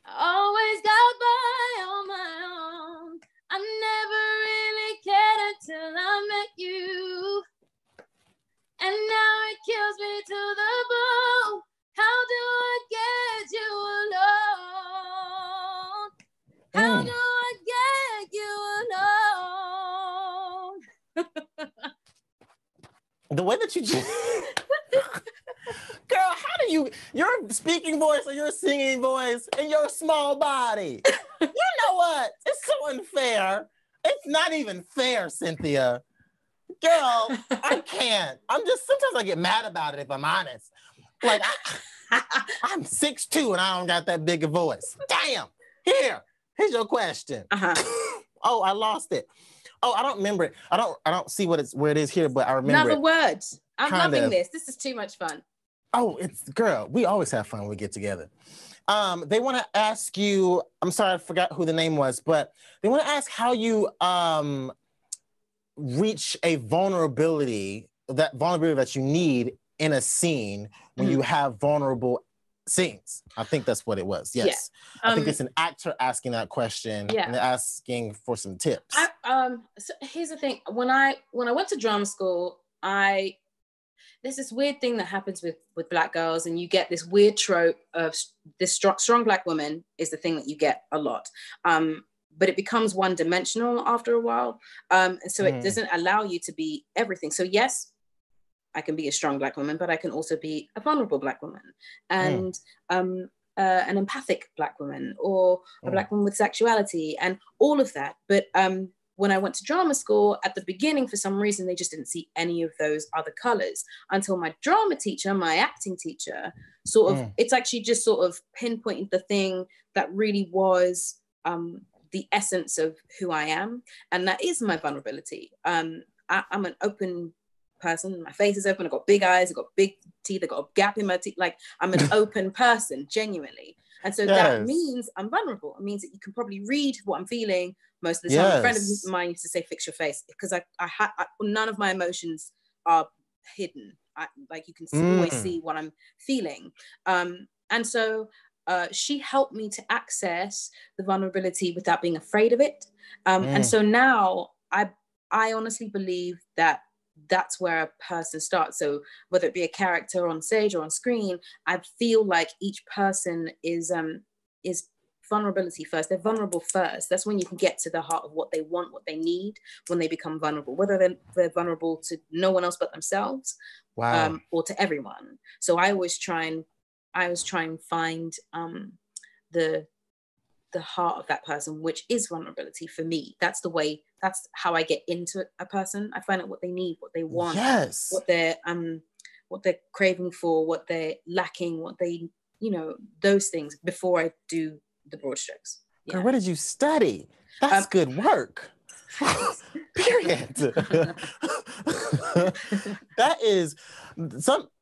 I always got by on my own. I never really cared until I met you. And now it kills me to the bone. How do I get you alone? How do I get you alone? The way that you just... Girl, how do you... Your speaking voice or your singing voice and your small body. You know what? It's so unfair. It's not even fair, Cynthia. Girl, I can't. Sometimes I get mad about it, if I'm honest. Like, I'm 6'2" and I don't got that big a voice. Damn. Here's your question. Oh, I lost it. Oh, I don't remember it. I don't see where it is here, but I remember Another word. I'm loving this. This is too much fun. Oh, girl, we always have fun when we get together. They want to ask you, I'm sorry, I forgot who the name was, but they want to ask how you reach a vulnerability that you need in a scene when you have vulnerable scenes. I think that's what it was. Yes. I think it's an actor asking that question and they're asking for some tips. So here's the thing. When I went to drama school, there's this weird thing that happens with Black girls, and you get this weird trope of this strong Black woman is the thing that you get a lot. But it becomes one-dimensional after a while. And so it doesn't allow you to be everything. So yes, I can be a strong Black woman, but I can also be a vulnerable Black woman and an empathic Black woman or a Black woman with sexuality and all of that. But when I went to drama school at the beginning, for some reason, they just didn't see any of those other colors until my drama teacher, my acting teacher, it's like she just sort of pinpointed the thing that really was the essence of who I am. And that is my vulnerability. I'm an open person. My face is open. I've got big eyes. I've got big teeth. I've got a gap in my teeth. Like, I'm an open person, genuinely. And so that means I'm vulnerable. It means that you can probably read what I'm feeling most of the time. A friend of mine used to say, fix your face, because none of my emotions are hidden. Like, you can always see what I'm feeling. And so she helped me to access the vulnerability without being afraid of it. And so now I honestly believe that that's where a person starts. So whether it be a character on stage or on screen, I feel like each person is vulnerability first. They're vulnerable first. That's when you can get to the heart of what they want, what they need when they become vulnerable, whether they're vulnerable to no one else but themselves, or to everyone. So I always try and find the heart of that person, which is vulnerability for me. That's how I get into a person. I find out what they need, what they want, what they're craving for, what they're lacking, what they, those things before I do the broad strokes. Girl, where did you study? That's good work. Period. That is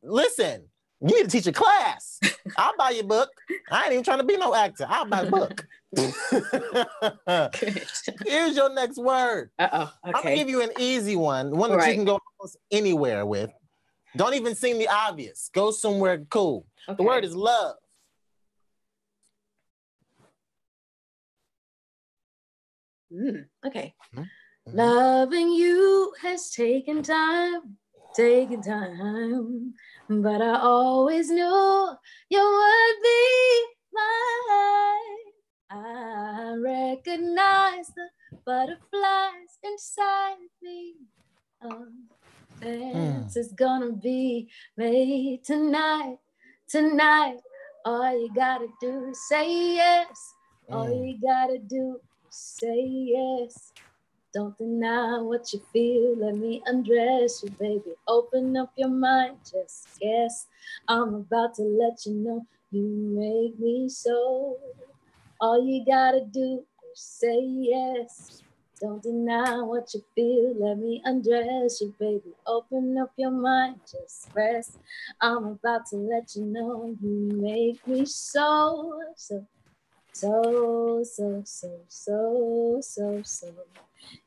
listen, you need to teach a class. I'll buy your book. I ain't even trying to be no actor. I'll buy a book. Here's your next word. Okay. I'm gonna give you an easy one that you can go almost anywhere with. Don't even sing the obvious. Go somewhere cool. Okay. The word is love. Okay. Loving you has taken time, but I always knew you would be mine. I recognize the butterflies inside me. This is gonna be made tonight. All you gotta do is say yes. All you gotta do is say yes. Don't deny what you feel. Let me undress you, baby. Open up your mind. Just guess. I'm about to let you know you make me so. All you gotta do is say yes. Don't deny what you feel. Let me undress you, baby. Open up your mind. Just rest. I'm about to let you know you make me so.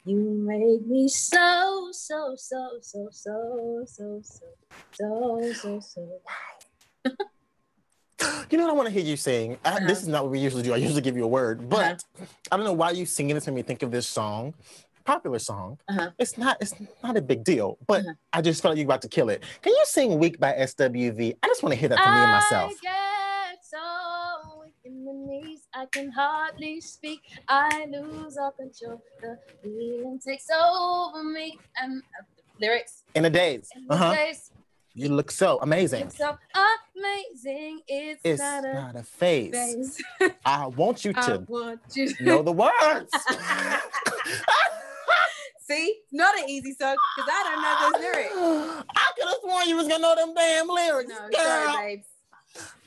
You make me so. You know what I want to hear you sing? This is not what we usually do. I usually give you a word, but I don't know why you singing this made me think of this song, popular song. It's not a big deal, but I just felt like you were about to kill it. Can you sing "Weak" by SWV? I just want to hear that for me and myself. I get so weak in the knees, I can hardly speak. I lose all control. The feeling takes over me. And lyrics. In the days. You look so amazing. It's so amazing. It's not a phase. I want you to to know the words. See, not an easy song because I don't know those lyrics. I could have sworn you was gonna know them damn lyrics. No, girl. sorry, babes.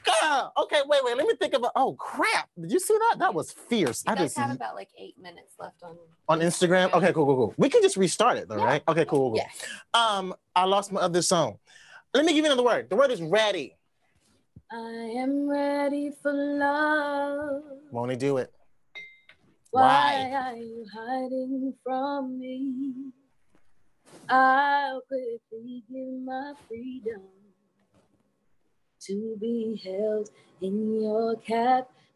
Girl. Okay, wait. Let me think about. Oh crap! Did you see that? That was fierce. You guys have about like 8 minutes left on Instagram. Okay, cool. We can just restart it though, right? Okay, cool. Yeah. I lost my other song. Let me give you another word. The word is ready. I am ready for love. Won't he do it? Why are you hiding from me? I'll quickly give my freedom to be held in your captivity.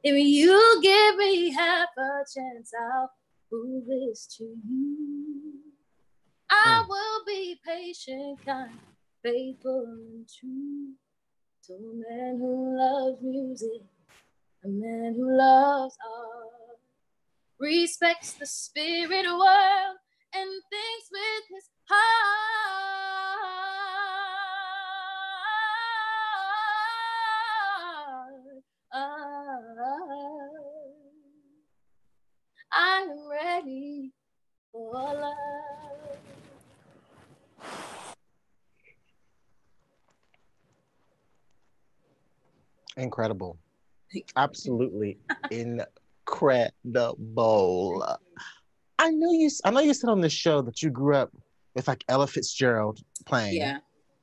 If you give me half a chance, I'll prove this to you. I will be patient, kind, faithful, and true to a man who loves music, a man who loves art, respects the spirit world, and thinks with his heart. I'm ready for love. Incredible. Absolutely incredible. I know you said on this show that you grew up with like Ella Fitzgerald playing.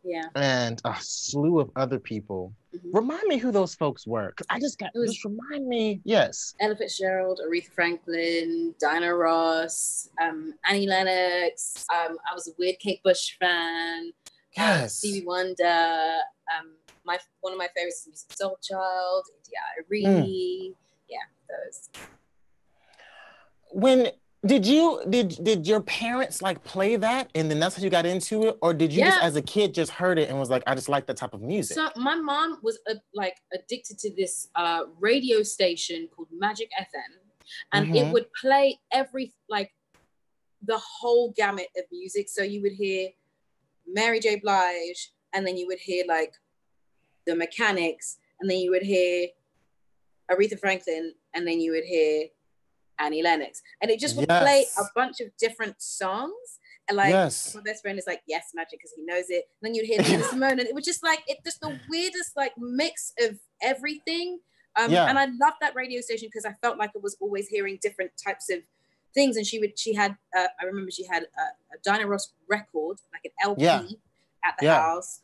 Yeah. And a slew of other people. Remind me who those folks were. Cause I just remind me. Yes. Ella Fitzgerald, Aretha Franklin, Diana Ross, Annie Lennox. I was a weird Kate Bush fan. Yes. Stevie Wonder. One of my favorites is Soul Child, India Arie. Yeah, those. When did your parents like play that and then that's how you got into it, or did you just as a kid just heard it and was like, I just like that type of music? So my mom was addicted to this radio station called Magic FM, and it would play the whole gamut of music. So you would hear Mary J. Blige, and then you would hear like the Mechanics, and then you would hear Aretha Franklin, and then you would hear Annie Lennox, and it just would play a bunch of different songs. And like my best friend is like, yes, Magic, because he knows it. And then you'd hear Nina Simone, and it was just like just the weirdest like mix of everything. And I loved that radio station because I felt like I was always hearing different types of things. And I remember she had a Diana Ross record, like an LP at the house.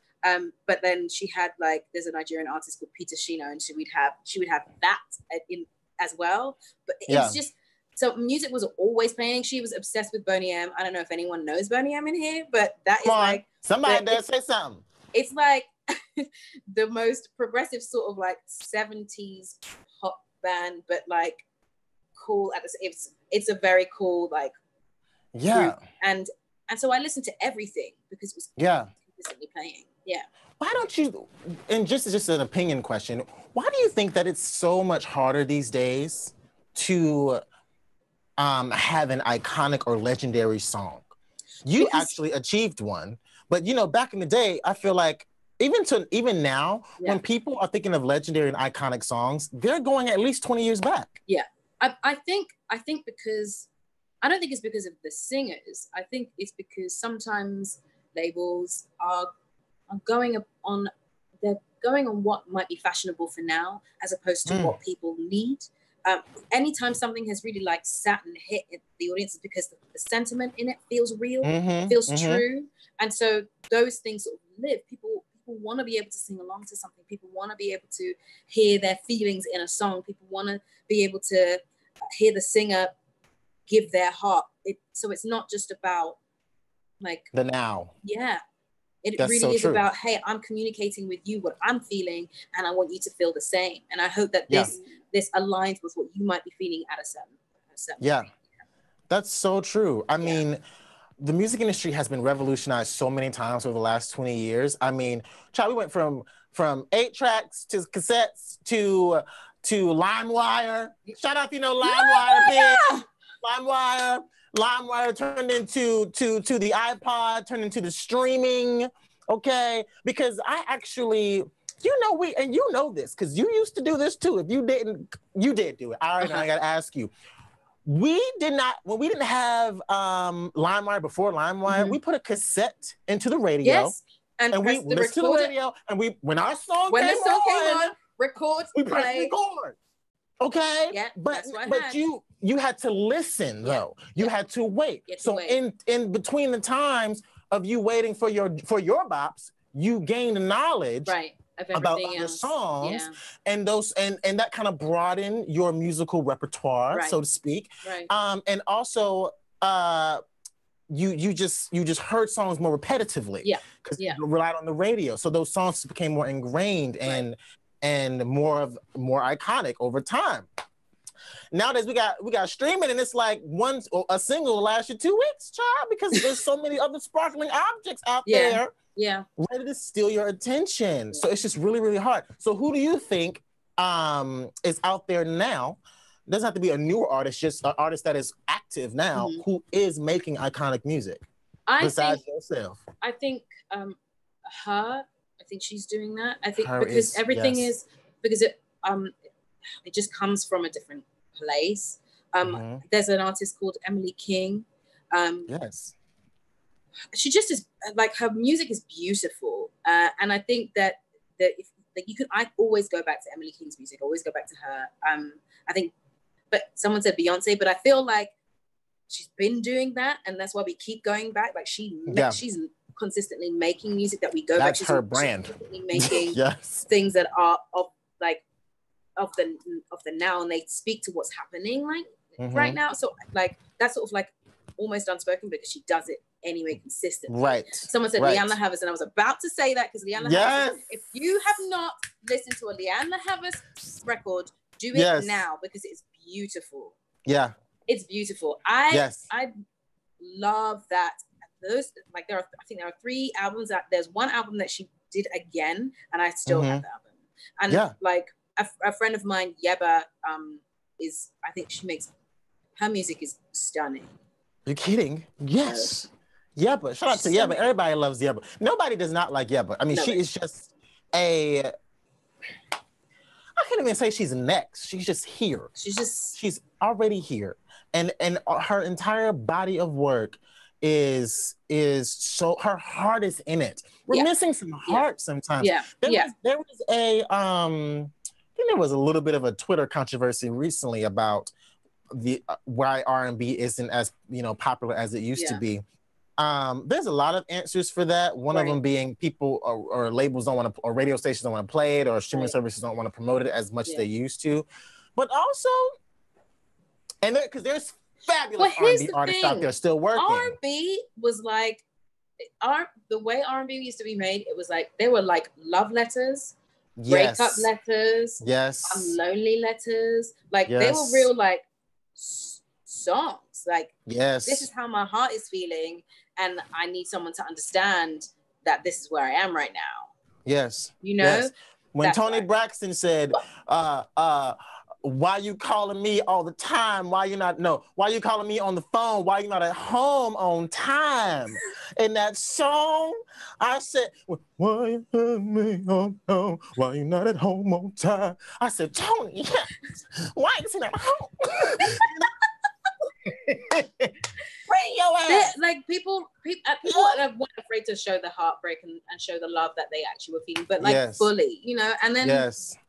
But then she had there's a Nigerian artist called Peter Shino, and she would have that in as well. But it's just, so music was always playing. She was obsessed with Boney M. I don't know if anyone knows Boney M in here, but that Come on. Somebody there say something. It's like the most progressive sort of 70s pop band, but cool at it's a very cool group. And so I listened to everything because it was consistently playing. Yeah. Why don't you, and just an opinion question, why do you think that it's so much harder these days to have an iconic or legendary song? You actually achieved one, but back in the day, I feel like even now, when people are thinking of legendary and iconic songs, they're going at least 20 years back. Yeah. I think because I don't think it's because of the singers. I think it's because sometimes labels are going on, they're going on what might be fashionable for now, as opposed to what people need. Anytime something has really like sat and hit the audience, is because the sentiment in it feels real, feels true, and so those things sort of live. People want to be able to sing along to something. People want to be able to hear their feelings in a song. People want to be able to hear the singer give their heart. So it's not just about like the now. Yeah. It That's really so is true. about, hey, I'm communicating with you what I'm feeling, and I want you to feel the same. And I hope that this aligns with what you might be feeling at a certain yeah. point. That's so true. I mean, the music industry has been revolutionized so many times over the last 20 years. I mean, child, we went from 8 tracks to cassettes to LimeWire. Shout out, LimeWire, LimeWire. LimeWire turned into the iPod, turned into the streaming. Okay, because I actually, you know this because you used to do this too. If you didn't, you did do it. All right, I gotta ask you. We didn't have LimeWire before LimeWire, we put a cassette into the radio. Yes. And we listened to the radio, and when the song came on, record, we pressed record. Okay? Yeah, but you had to listen though. You had to wait. So in between the times of you waiting for your bops, you gained knowledge about other songs, and that kind of broadened your musical repertoire, so to speak. And also you just heard songs more repetitively, because you relied on the radio, so those songs became more ingrained and more iconic over time. Nowadays we got streaming, and it's like a single will last you 2 weeks, child, because there's so many other sparkling objects out there ready to steal your attention. So it's just really, really hard. So who do you think is out there now? Doesn't have to be a newer artist, just an artist that is active now, who is making iconic music besides yourself. I think her. I think she's doing that. I think because everything is because it just comes from a different place. There's an artist called Emily King. She just is like, her music is beautiful, and I think that I always go back to Emily King's music. Always go back to her. I think, but someone said Beyonce, but I feel like she's been doing that, and that's why we keep going back. Like she's consistently making music that we go back to. That's her brand. She's making things that are of the now, and they speak to what's happening right now. So like that's sort of like almost unspoken, because she does it anyway consistently. Someone said Leanne Havas, and I was about to say that because Leanne Havas, if you have not listened to a Leanne Havas record, do it now, because it's beautiful. It's beautiful. I love that. Those I think there are 3 albums. That there's one album that she did again, and I still have the album. And like a friend of mine, Yeba, I think she makes, her music is stunning. You're kidding? Yes. Yeba. Shout out to Yeba. Everybody loves Yeba. Nobody does not like Yeba. I mean, she is just I can't even say she's next. She's just here. She's already here. And her entire body of work is so, her heart is in it. We're missing some heart sometimes. There was a I think there was a little bit of a Twitter controversy recently about the why R&B isn't as popular as it used to be. There's a lot of answers for that. One of them being people or labels don't want to, or radio stations don't want to play it, or streaming services don't want to promote it as much as they used to. But also, and because there's fabulous R&B artists out there still working. R&B was like, the way R&B used to be made, it was like, they were like love letters, breakup letters, lonely letters. Like they were real like songs. Like, this is how my heart is feeling, and I need someone to understand that this is where I am right now. When Tony Braxton said, why you calling me all the time? Why you calling me on the phone? Why you not at home on time? In that song, I said, why you calling me on home? Why you not at home on time? I said, Tony, why is he not home? to show the heartbreak and show the love that they actually were feeling, but like fully, you know. And then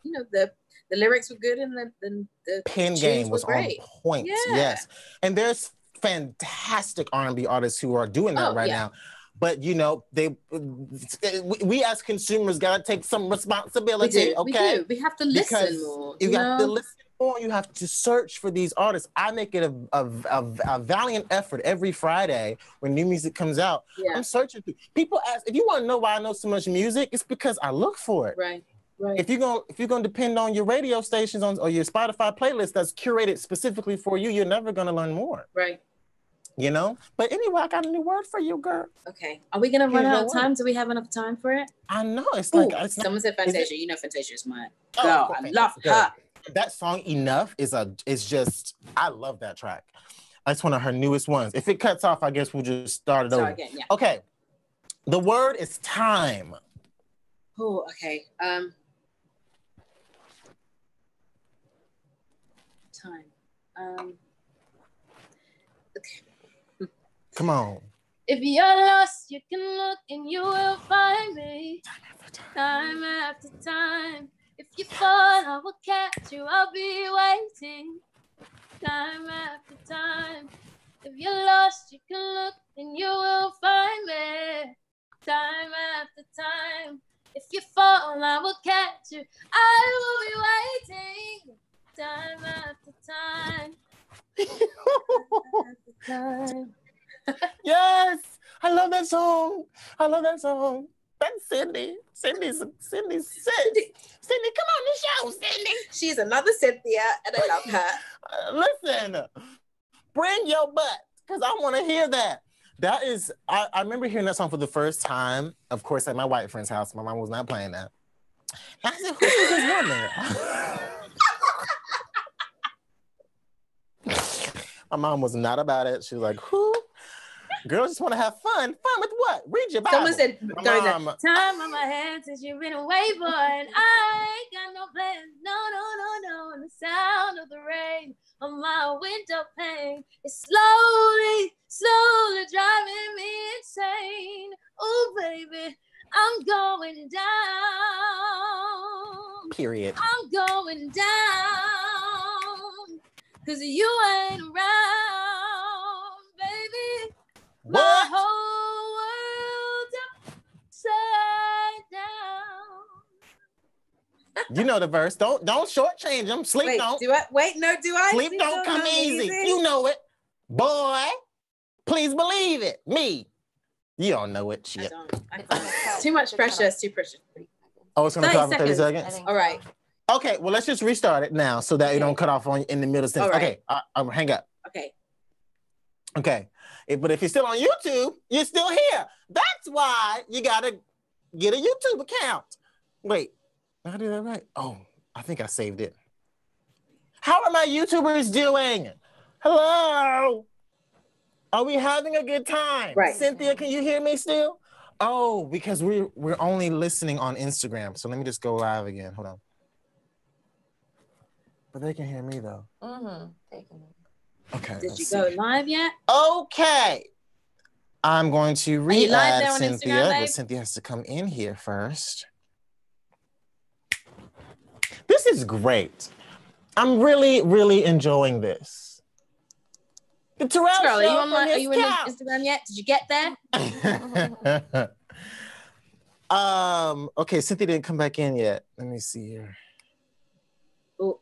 you know, the lyrics were good and the pen game was great. On point. Yes, and there's fantastic R&B artists who are doing that now. But you know, we as consumers gotta take some responsibility. We have to listen more. You have to listen more. You have to search for these artists. I make it a valiant effort every Friday when new music comes out. I'm searching. People ask, if you want to know why I know so much music, it's because I look for it. Right. If you're gonna depend on your radio stations or your Spotify playlist that's curated specifically for you, you're never gonna learn more. Right. You know? But anyway, I got a new word for you, girl. Okay. Are we going to run out of time? Do we have enough time for it? I know. It's like... Someone said Fantasia. You know Fantasia is mine. Girl, I love her. That song, Enough, is just... I love that track. That's one of her newest ones. If it cuts off, I guess we'll just start it over. Again, yeah. Okay. The word is time. Oh, okay. Time. Okay. Come on. If you're lost, you can look and you will find me. Time after time. If you fall, I will catch you. I'll be waiting. Time after time. If you're lost, you can look and you will find me. Time after time. If you fall, I will catch you. I will be waiting. Time after time. After time. Yes, I love that song. That's Cindy. Cindy, come on the show, Cindy. She's another Cynthia, and I love her. Listen, bring your butt, because I want to hear that. That is, I remember hearing that song for the first time, of course, at my white friend's house. My mom was not playing that. And I said, who is this woman? My mom was not about it. She was like, who? Girls just want to have fun. Fun with what? Read your Bible. Someone said, time on my hands since you've been away, boy, and I ain't got no plans. No. And the sound of the rain on my window pane is slowly driving me insane. Oh, baby, I'm going down. Period. I'm going down. 'Cause you ain't around, baby. What? My whole world's upside down. You know the verse. Don't shortchange them. Sleep don't. Do I? Wait, no, do I? Sleep don't come easy. You know it. Boy, please believe it. Me. You don't know it. Shit. I don't. Too much pressure. It's too pressure. Oh, it's going to cut off in 30 seconds? All right. Okay, well, let's just restart it now so that you don't cut off on in the middle of the sentence. Right. Okay, I'm hang up. Okay. But if you're still on YouTube, you're still here. That's why you got to get a YouTube account. Wait, did I do that right? Oh, I think I saved it. How are my YouTubers doing? Hello? Are we having a good time? Right. Cynthia, can you hear me still? Oh, because we're only listening on Instagram. So let me just go live again. Hold on. But they can hear me though. Mm-hmm. They can. Okay. Did you go live yet? Okay. I'm going to re-add Cynthia, Instagram, but Cynthia has to come in here first. This is great. I'm really, really enjoying this. The Terrell Show. Are you in Instagram yet? Did you get there? Okay, Cynthia didn't come back in yet. Let me see here. Oh,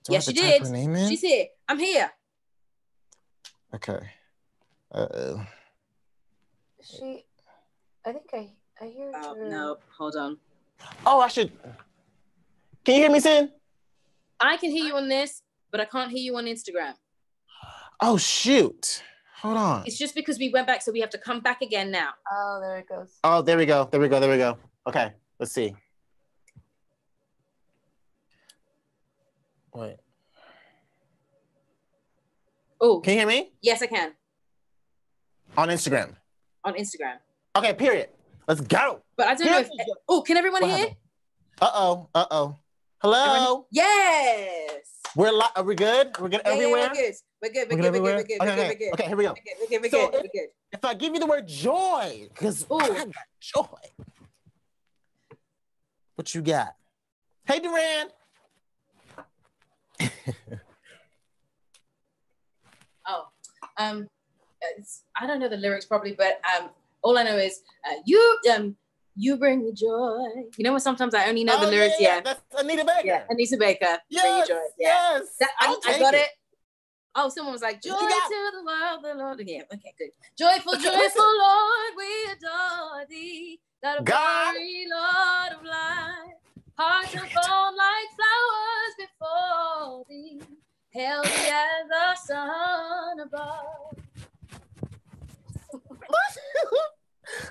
yes, she did. She's here. I'm here. Okay. I think I hear her. Oh, no, hold on. Oh, I should. Can you hear me, Sin? I can hear you on this, but I can't hear you on Instagram. Oh, shoot. Hold on. It's just because we went back, so we have to come back again now. Oh, there it goes. Oh, there we go. Okay, let's see. Wait. Oh. Can you hear me? Yes, I can. On Instagram. Okay, period. Let's go. But I don't know if... Oh, can everyone hear? Uh-oh. Hello? Yes. Are we good? We're good everywhere? Yeah, we're good. We're good. We're good. We're good. Okay, here we go. We're good. If I give you the word joy, because I got joy. What you got? Hey, Duran. I don't know the lyrics properly, but all I know is you bring the joy. You know what? Sometimes I only know the lyrics. Yeah, that's Anita Baker. Yeah, Anita Baker. Yes, bring you joy. Yeah. Yes. I got it. Oh, someone was like, joy to the world, the Lord. Yeah, okay, good. Joyful, joyful Lord, we adore thee. God of glory, Lord of light. Hearts of gold like flowers before thee. Hail thee as the sun above.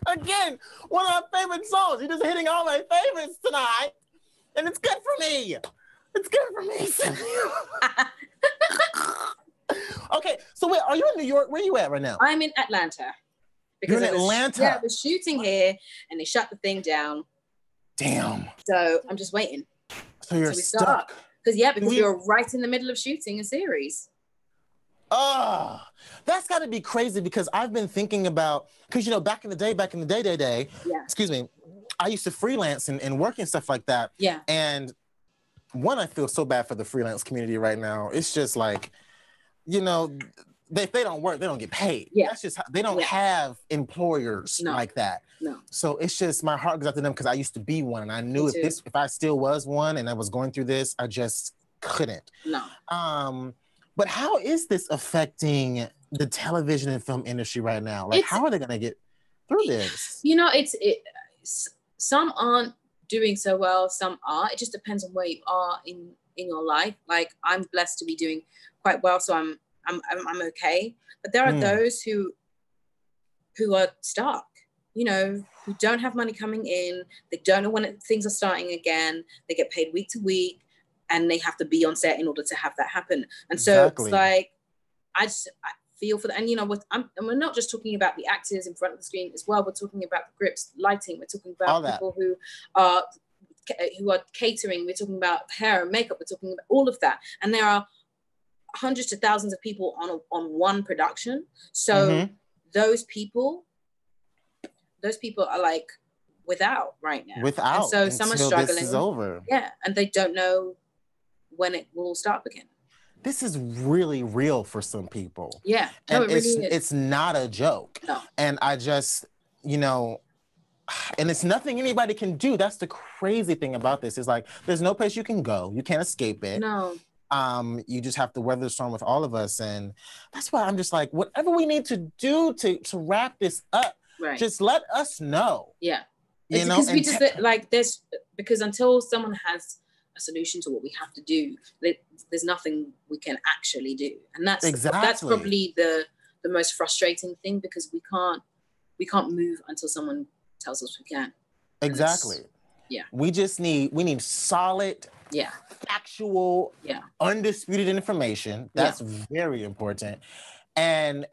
Again, one of my favorite songs. You're just hitting all my favorites tonight. And it's good for me. It's good for me, Cynthia. Okay, so wait, are you in New York? Where are you at right now? I'm in Atlanta. You're in Atlanta? Yeah, I was shooting here and they shut the thing down. Damn. So I'm just waiting. So you're stuck. Because you're right in the middle of shooting a series. Oh, that's got to be crazy because I've been thinking about, because, you know, back in the day, yeah. Excuse me, I used to freelance and work and stuff like that. Yeah. And one, I feel so bad for the freelance community right now. It's just like, you know, if they don't work, they don't get paid. Yeah. That's just, they don't have employers like that. No. So it's just, my heart goes out to them because I used to be one. And I knew if I still was one and I was going through this, I just couldn't. No. But how is this affecting the television and film industry right now? Like, how are they going to get through this? You know, some aren't doing so well, some are. It just depends on where you are in your life. Like, I'm blessed to be doing quite well, so I'm okay. But there are those who are stuck, you know, who don't have money coming in. They don't know when things are starting again. They get paid week to week. And they have to be on set in order to have that happen. And so it's like, I feel for that. And you know, and we're not just talking about the actors in front of the screen as well. We're talking about the grips, lighting. We're talking about people who are catering. We're talking about hair and makeup. We're talking about all of that. And there are hundreds to thousands of people on one production. So those people are like without right now. Without. And so some are struggling. This is over. Yeah, and they don't know when it will start again. This is really real for some people. Yeah, and it really is. It's not a joke. No. And I just, you know, and it's nothing anybody can do. That's the crazy thing about this. Is like, there's no place you can go. You can't escape it. No. You just have to weather the storm with all of us. And that's why I'm just like, whatever we need to do to wrap this up, just let us know. Yeah. You know, because we just because until someone has a solution to what we have to do, there's nothing we can actually do, and that's probably the most frustrating thing, because we can't move until someone tells us we can. Exactly. Yeah. We need solid, factual, undisputed information. That's very important. And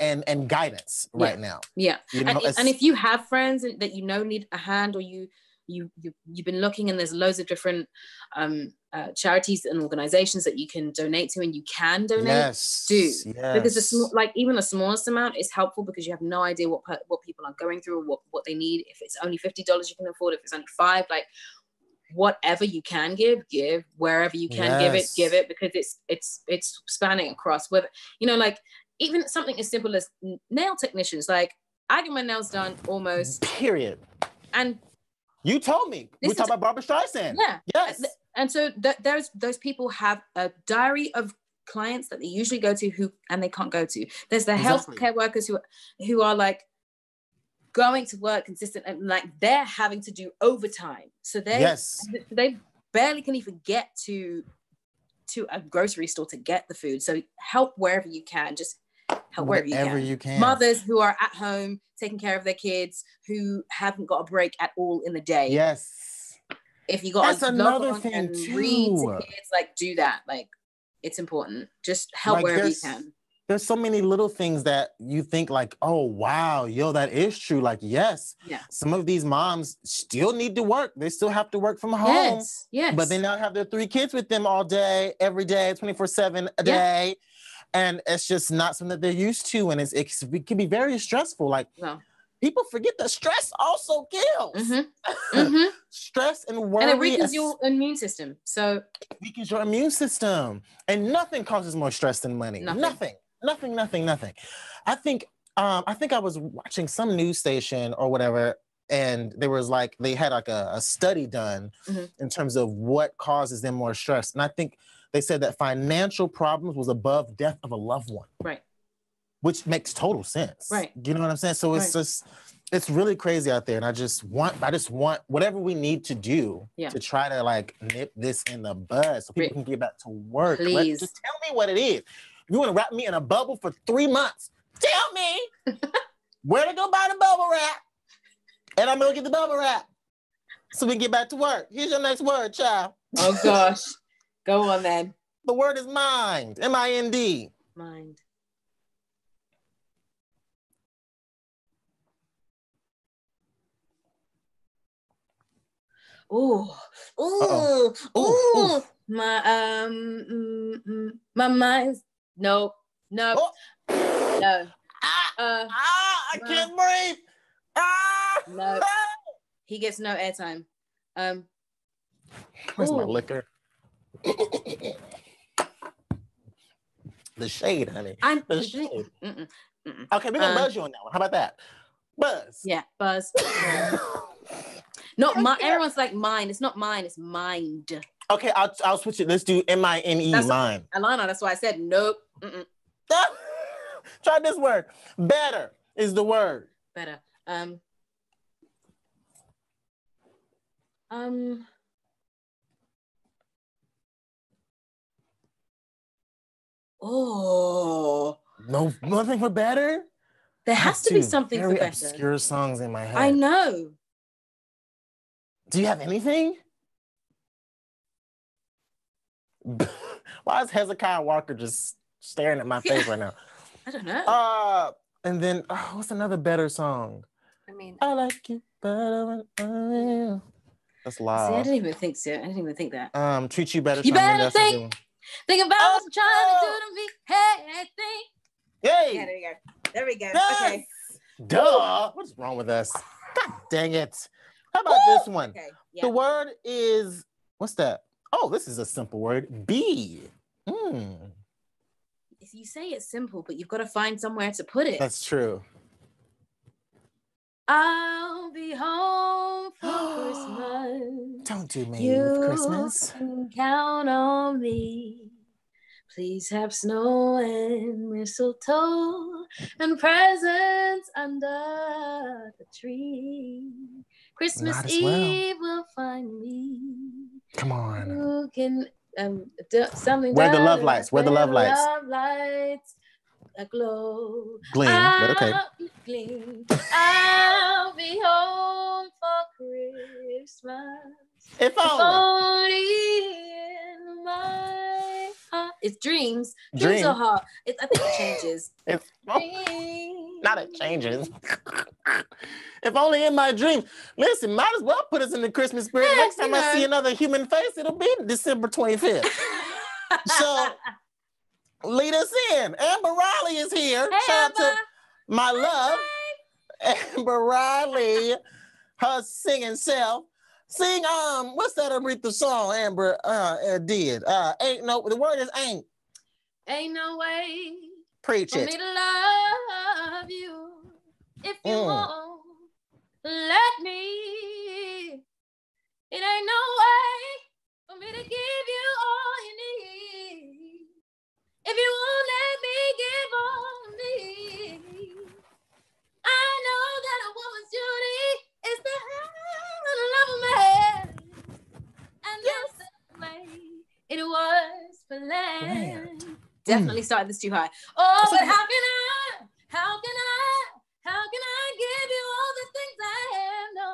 guidance right now. Yeah. You know, and if you have friends that you know need a hand, or you've been looking and there's loads of different charities and organizations that you can donate to, and you can donate, because even the smallest amount is helpful, because you have no idea what people are going through, or what they need. If it's only $50 you can afford, if it's only $5, like whatever you can give wherever you can give it, because it's spanning across, whether, you know, like even something as simple as nail technicians. Like, I get my nails done almost. Period. And you told me. We talk about Barbara Streisand. Yeah. Yes. And so those people have a diary of clients that they usually go to and they can't go to. There's the healthcare workers who are like going to work consistent, and like they're having to do overtime. So they barely can even get to a grocery store to get the food. So help wherever you can. Just help wherever you can. Mothers who are at home taking care of their kids, who haven't got a break at all in the day. Yes. If you got another thing too. Read to kids, like do that. Like, it's important. Just help wherever you can. There's so many little things that you think like, oh wow, yo, that is true. Like, yes, some of these moms still need to work. They still have to work from home. Yes. But they now have their 3 kids with them all day, every day, 24/7 a day. And it's just not something that they're used to. And it can be very stressful. Like, people forget that stress also kills. Stress and worry. And it weakens your immune system. So it weakens your immune system. And nothing causes more stress than money. Nothing. I think I was watching some news station or whatever, and they had like a study done in terms of what causes them more stress. And I think they said that financial problems was above death of a loved one. Right. Which makes total sense. Right. You know what I'm saying? So it's really crazy out there. And I just want whatever we need to do to try to like nip this in the bud so people can get back to work. Please. Just tell me what it is. You want to wrap me in a bubble for 3 months? Tell me where to go buy the bubble wrap. And I'm going to get the bubble wrap so we can get back to work. Here's your next word, child. Oh, gosh. Go on, then. The word is mind. M-I-N-D. Mind. Ooh. My mind's no. Oh. No. I can't breathe. No. He gets no airtime. Where's my liquor? The shade, honey. The shade. Okay, we're gonna buzz you on that one. How about that? Buzz. Yeah, buzz. Not my. Everyone's like mine. It's not mine. It's mind. Okay, I'll switch it. Let's do M-I-N-E. Mine. Alana, that's why I said nope. Try this word. Better is the word. Better. Oh. No, nothing for better? There has to be something for better. Obscure songs in my head. I know. Do you have anything? Why is Hezekiah Walker just staring at my face right now? I don't know. And then what's another better song? I mean, I like you better when I'm you. That's loud. See, I didn't even think so. I didn't even think that. Treat you better. You better think about what I'm trying to do to me. Hey, think. Hey. Yeah, there we go. There we go. Yes. Okay. Duh. What's wrong with us? God dang it. How about this one? Okay. Yeah. The word is, what's that? Oh, this is a simple word. Be. If you say it's simple, but you've got to find somewhere to put it. That's true. I'll be home for Christmas. Don't do me with Christmas. You can count on me. Please have snow and mistletoe and presents under the tree. Christmas Eve will find me. Come on. Who can do something? Where the love lights? Where the love lights? Love lights aglow. Gleam, but okay. Gleam. I'll be home for Christmas. If only in my heart. It's dreams. Dream. Dreams are hard. I think it changes. Not it changes. If only in my dreams. Listen, might as well put us in the Christmas spirit. Next time I see another human face, it'll be December 25th. So lead us in. Amber Riley is here. Hey, Shout out to Amber. my love, Amber Riley, her singing self. Sing, what's that Aretha song Amber did? The word is ain't. Ain't no way Preach for it. me to love you if you won't let me. It ain't no way for me to give you all you need if you won't let me give all me. I know that a woman's duty is to have a love a man, and that's the way it was for land. Definitely started this too high. Oh, but how can I give you all the things I have? No,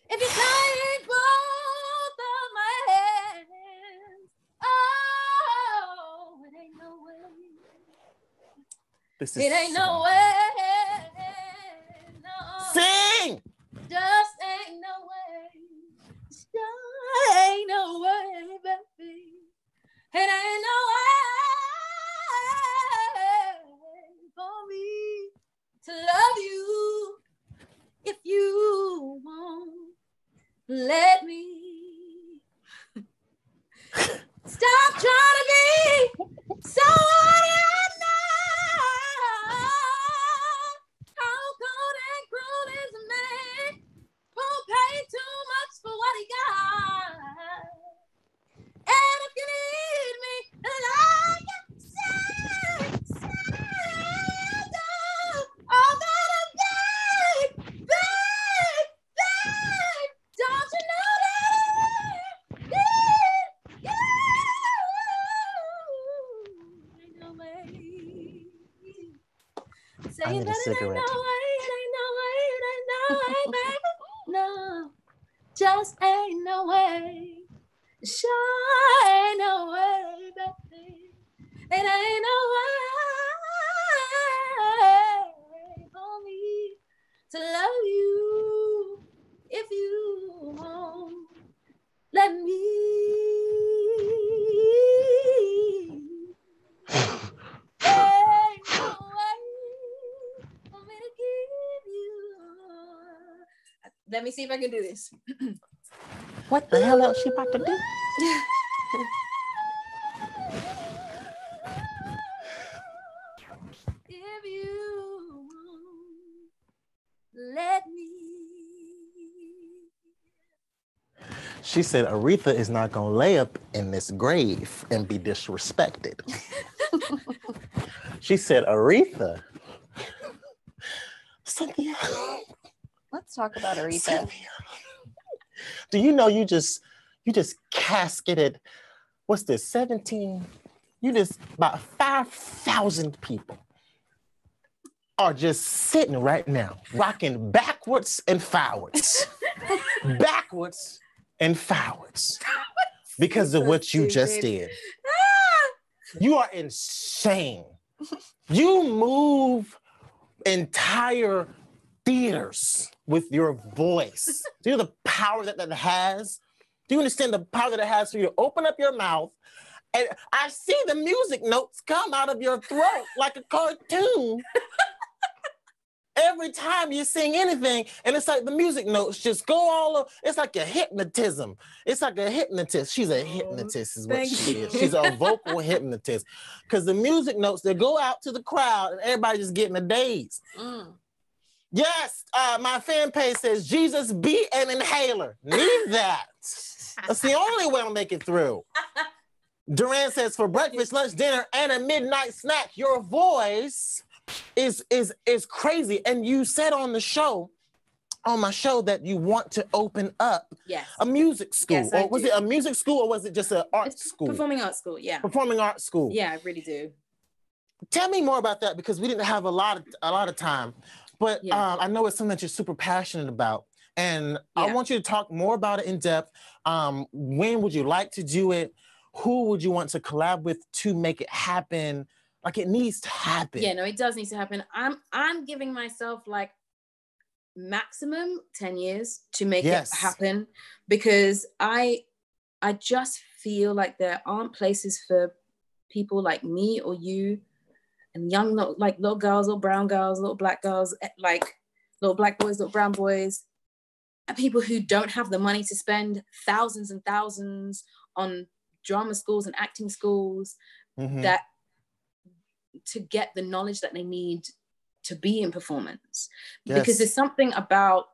if you take both of my hands, oh, it ain't no way. It ain't no way. No. Sing. Just ain't no way. Just ain't no way, baby. It ain't no way. let me stop trying to be someone I'm not. How cold and cruel is a man who paid too much for what he got? And if you need me, like I said, all that I'm babe, don't you know that I need you? Ain't no way. I need a cigarette. It ain't no way, baby. No, just ain't no way. Sure ain't no way, baby. It ain't no way for me to love you if you won't let me. Ain't no way for me to give you. Let me see if I can do this. What the hell else she about to do? If you let me. She said Aretha is not gonna lay up in this grave and be disrespected. She said Aretha. Cynthia. Let's talk about Aretha. Cynthia. Do you know you just casketed, what's this, 17? You just, about 5,000 people are just sitting right now, rocking backwards and forwards. Backwards and forwards. Because of what you just did. You are insane. You move entire theaters with your voice. Do you know the power that that has? Do you understand the power that it has for you to open up your mouth and I see the music notes come out of your throat like a cartoon every time you sing anything, and it's like the music notes just go all over. It's like a hypnotism. It's like a hypnotist. She's a hypnotist is what she is. She's a vocal hypnotist. Because the music notes, they go out to the crowd and everybody just getting a daze. Yes, my fan page says, Jesus be an inhaler. Need that. That's the only way I'll make it through. Duran says, for breakfast, lunch, dinner, and a midnight snack, your voice is crazy. And you said on the show, on my show, that you want to open up a music school. Yes, or was it a music school or was it just an art school? Performing arts school, yeah. Performing arts school. Yeah, I really do. Tell me more about that because we didn't have a lot of time. But I know it's something that you're super passionate about. And I want you to talk more about it in depth. When would you like to do it? Who would you want to collab with to make it happen? Like it needs to happen. Yeah, no, it does need to happen. I'm giving myself like maximum 10 years to make it happen because I just feel like there aren't places for people like me or you and young, like little girls, little brown girls, little black girls, like little black boys, little brown boys, and people who don't have the money to spend thousands and thousands on drama schools and acting schools that to get the knowledge that they need to be in performance. Because there's something about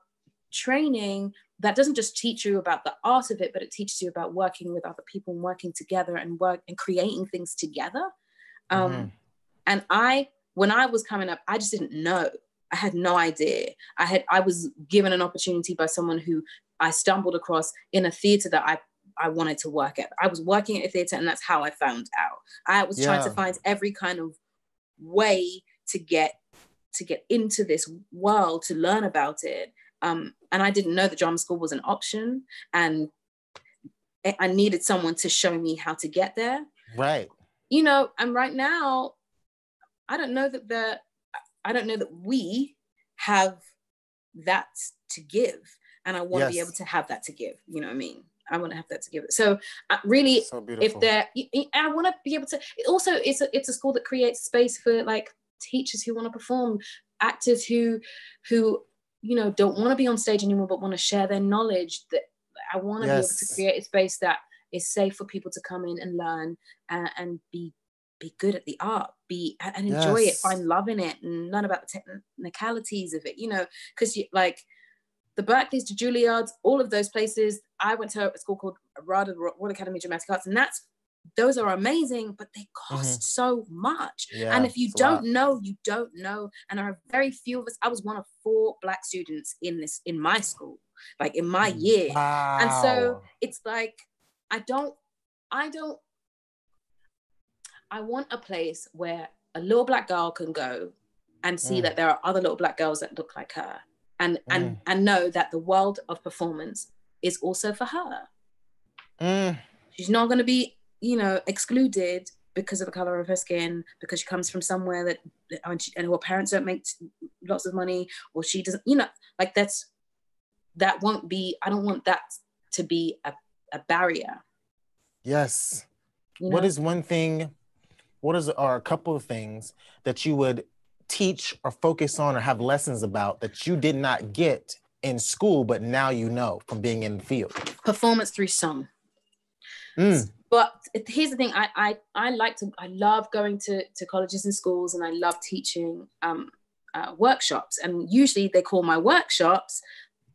training that doesn't just teach you about the art of it, but it teaches you about working with other people and working together and creating things together. And when I was coming up, I just didn't know. I had no idea. I was given an opportunity by someone who I stumbled across in a theater that I wanted to work at. I was working at a theater and that's how I found out. I was trying to find every kind of way to get into this world, to learn about it. And I didn't know that drama school was an option. And I needed someone to show me how to get there. Right. You know, and right now, I don't know that we have that to give. And I want to be able to have that to give. You know what I mean? I want to have that to give it. So really, if I want to be able to, also it's a school that creates space for like teachers who want to perform, actors who, you know, don't want to be on stage anymore, but want to share their knowledge. That I want to be able to create a space that is safe for people to come in and learn and be good at the art, and enjoy it, find love in it, and learn about the technicalities of it, you know, because like the Berkeleys, the Juilliards, all of those places. I went to a school called RADA, Royal Academy of Dramatic Arts, and those are amazing, but they cost so much. And if you don't know, you don't know. And there are very few of us. I was one of 4 Black students in my school, like in my year. Wow. And so it's like, I want a place where a little Black girl can go and see that there are other little Black girls that look like her, and know that the world of performance is also for her. She's not going to be, you know, excluded because of the color of her skin, because she comes from somewhere that and her parents don't make lots of money, or she doesn't, you know, like that won't be. I don't want that to be a barrier. Yes. You know? What is one thing? Are a couple of things that you would teach or focus on or have lessons about that you did not get in school, but now you know from being in the field? Performance through song. But here's the thing, I love going to colleges and schools, and I love teaching workshops, and usually they call my workshops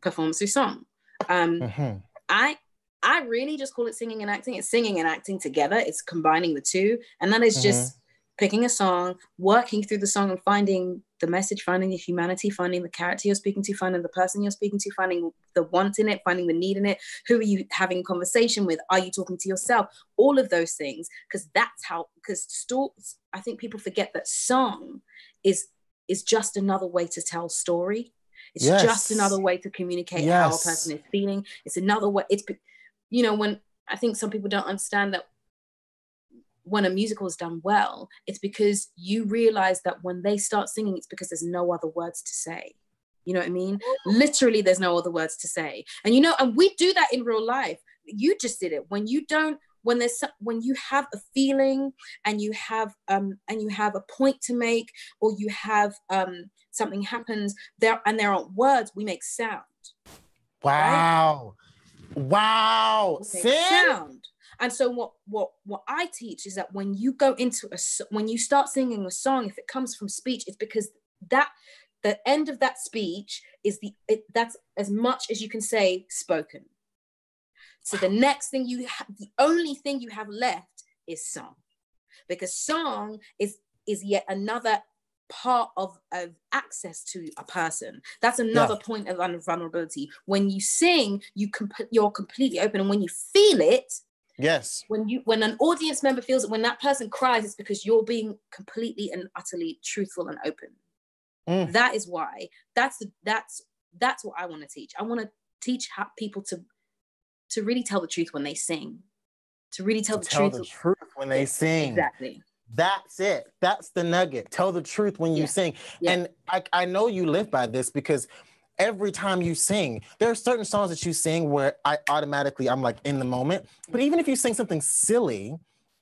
performance through song. I really just call it singing and acting. It's singing and acting together. It's combining the two. And that is just picking a song, working through the song and finding the message, finding the humanity, finding the character you're speaking to, finding the person you're speaking to, finding the want in it, finding the need in it. Who are you having a conversation with? Are you talking to yourself? All of those things. Because I think people forget that song is just another way to tell story. It's just another way to communicate how a person is feeling. It's another way. You know, when I think some people don't understand that when a musical is done well, it's because you realize that when they start singing, it's because there's no other words to say. You know what I mean? Literally, there's no other words to say. And, you know, and we do that in real life. You just did it. When you have a feeling and you have a point to make, or you have something happens there aren't words, we make sound. Wow. Right? Wow. Sound. And so what I teach is that when you go into when you start singing a song, if it comes from speech, it's because the end of that speech is that's as much as you can say spoken. So the next thing the only thing you have left is song, because song is yet another part of access to a person. That's another point of vulnerability. When you sing, you're completely open, and when you feel it, when an audience member feels it, when that person cries, it's because you're being completely and utterly truthful and open. That is why that's what I want to teach. I want to teach people to really tell the truth when they sing, to really tell the truth when they sing. Exactly. That's it. That's the nugget. Tell the truth when you sing. And I know you live by this, because every time you sing, there are certain songs that you sing where I'm like in the moment. But even if you sing something silly,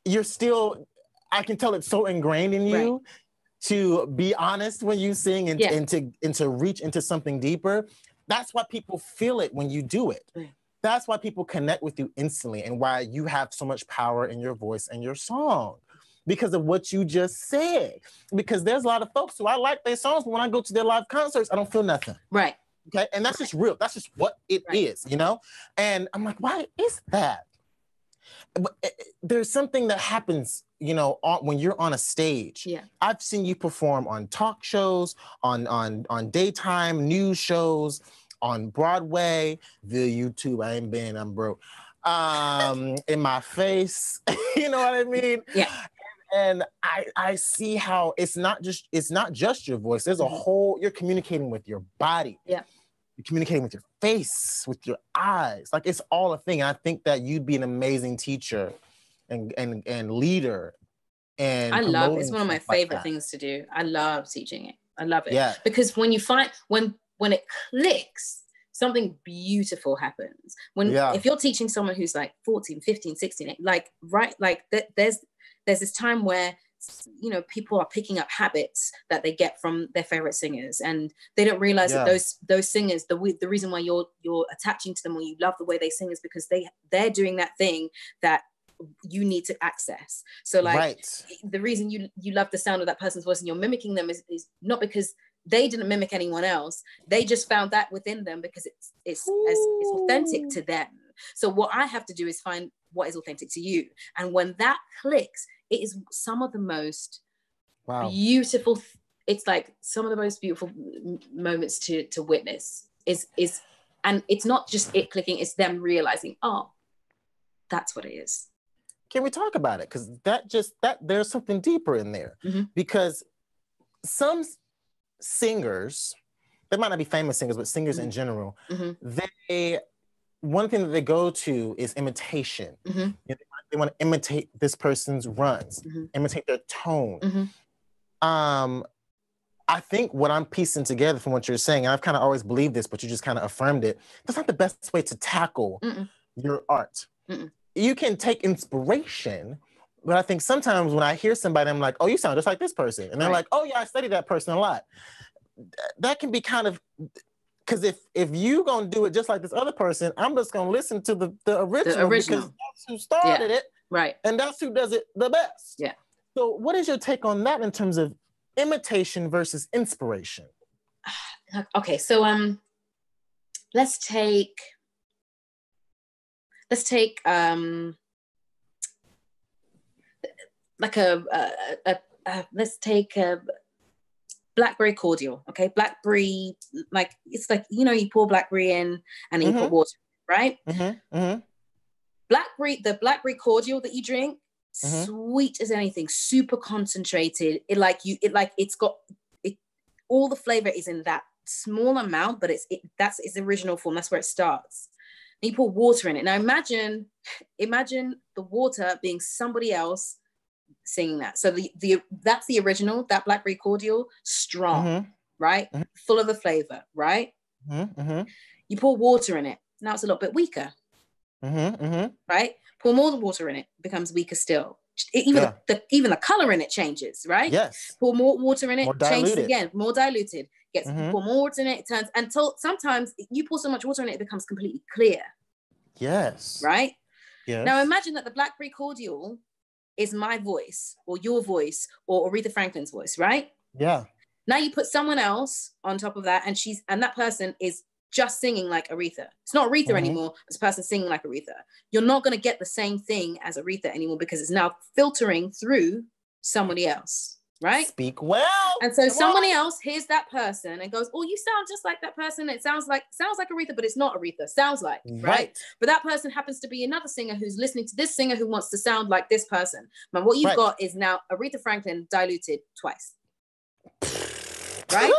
I can tell it's so ingrained in you to be honest when you sing and to reach into something deeper. That's why people feel it when you do it. That's why people connect with you instantly, and why you have so much power in your voice and your song. Because of what you just said. Because there's a lot of folks who I like their songs, but when I go to their live concerts, I don't feel nothing. Right. Okay. And that's just real. That's just what it is, you know? And I'm like, why is that? There's something that happens, you know, when you're on a stage. Yeah. I've seen you perform on talk shows, on daytime news shows, on Broadway, via YouTube. I ain't been, I'm broke. In my face, you know what I mean? Yeah. And I see how it's not just your voice. There's a whole, you're communicating with your body. Yeah. You're communicating with your face, with your eyes. Like, it's all a thing. And I think that you'd be an amazing teacher and leader. And it's one of my favorite things to do. I love teaching it. I love it. Yeah. Because when you find, when it clicks, something beautiful happens. If you're teaching someone who's like 14, 15, 16, there's this time where people are picking up habits that they get from their favorite singers, and they don't realize that those singers, the reason why you're attaching to them or you love the way they sing is because they're doing that thing that you need to access. So like the reason you love the sound of that person's voice and you're mimicking them is not because they didn't mimic anyone else. They just found that within them because it's authentic to them. So what I have to do is find what is authentic to you. And when that clicks, it is some of the most beautiful, it's like some of the most beautiful moments to witness is, and it's not just it clicking, it's them realizing, oh, that's what it is. Can we talk about it? Because there's something deeper in there. Because some singers, they might not be famous singers, but singers in general, one thing that they go to is imitation. They want to imitate this person's runs, imitate their tone. I think what I'm piecing together from what you're saying, and I've kind of always believed this, but you just kind of affirmed it, that's not the best way to tackle your art. You can take inspiration, but I think sometimes when I hear somebody, I'm like, oh, you sound just like this person. And they're like, oh yeah, I study that person a lot. That can be kind of, because if you gonna do it just like this other person, I'm just gonna listen to the original because that's who started it, right? And that's who does it the best. Yeah. So what is your take on that in terms of imitation versus inspiration? Okay, so let's take let's take a blackberry cordial. Okay, blackberry, like it's like, you pour blackberry in and then you put water, right? The blackberry cordial that you drink, sweet as anything, super concentrated. It's got all the flavor is in that small amount, but that's its original form. That's where it starts. And you pour water in it. Now imagine the water being somebody else singing that. So that's the original, that blackberry cordial, strong, right? Full of the flavor, right? You pour water in it. Now it's a little bit weaker, right? Pour more water in it, becomes weaker still. Even the color in it changes, right? Yes. Pour more water in it, changes again, more diluted. Pour more water in it, it turns, until sometimes you pour so much water in it, it becomes completely clear. Yes. Right? Yes. Now imagine that the blackberry cordial is my voice or your voice or Aretha Franklin's voice, right? Yeah. Now you put someone else on top of that and that person is just singing like Aretha. It's not Aretha anymore, it's a person singing like Aretha. You're not going to get the same thing as Aretha anymore because it's now filtering through somebody else, right? Speak well. And so somebody else hears that person and goes, oh, you sound just like that person. It sounds like Aretha, but it's not Aretha. Sounds like, right? But that person happens to be another singer who's listening to this singer who wants to sound like this person. Man, what you've got is now Aretha Franklin diluted twice. Right?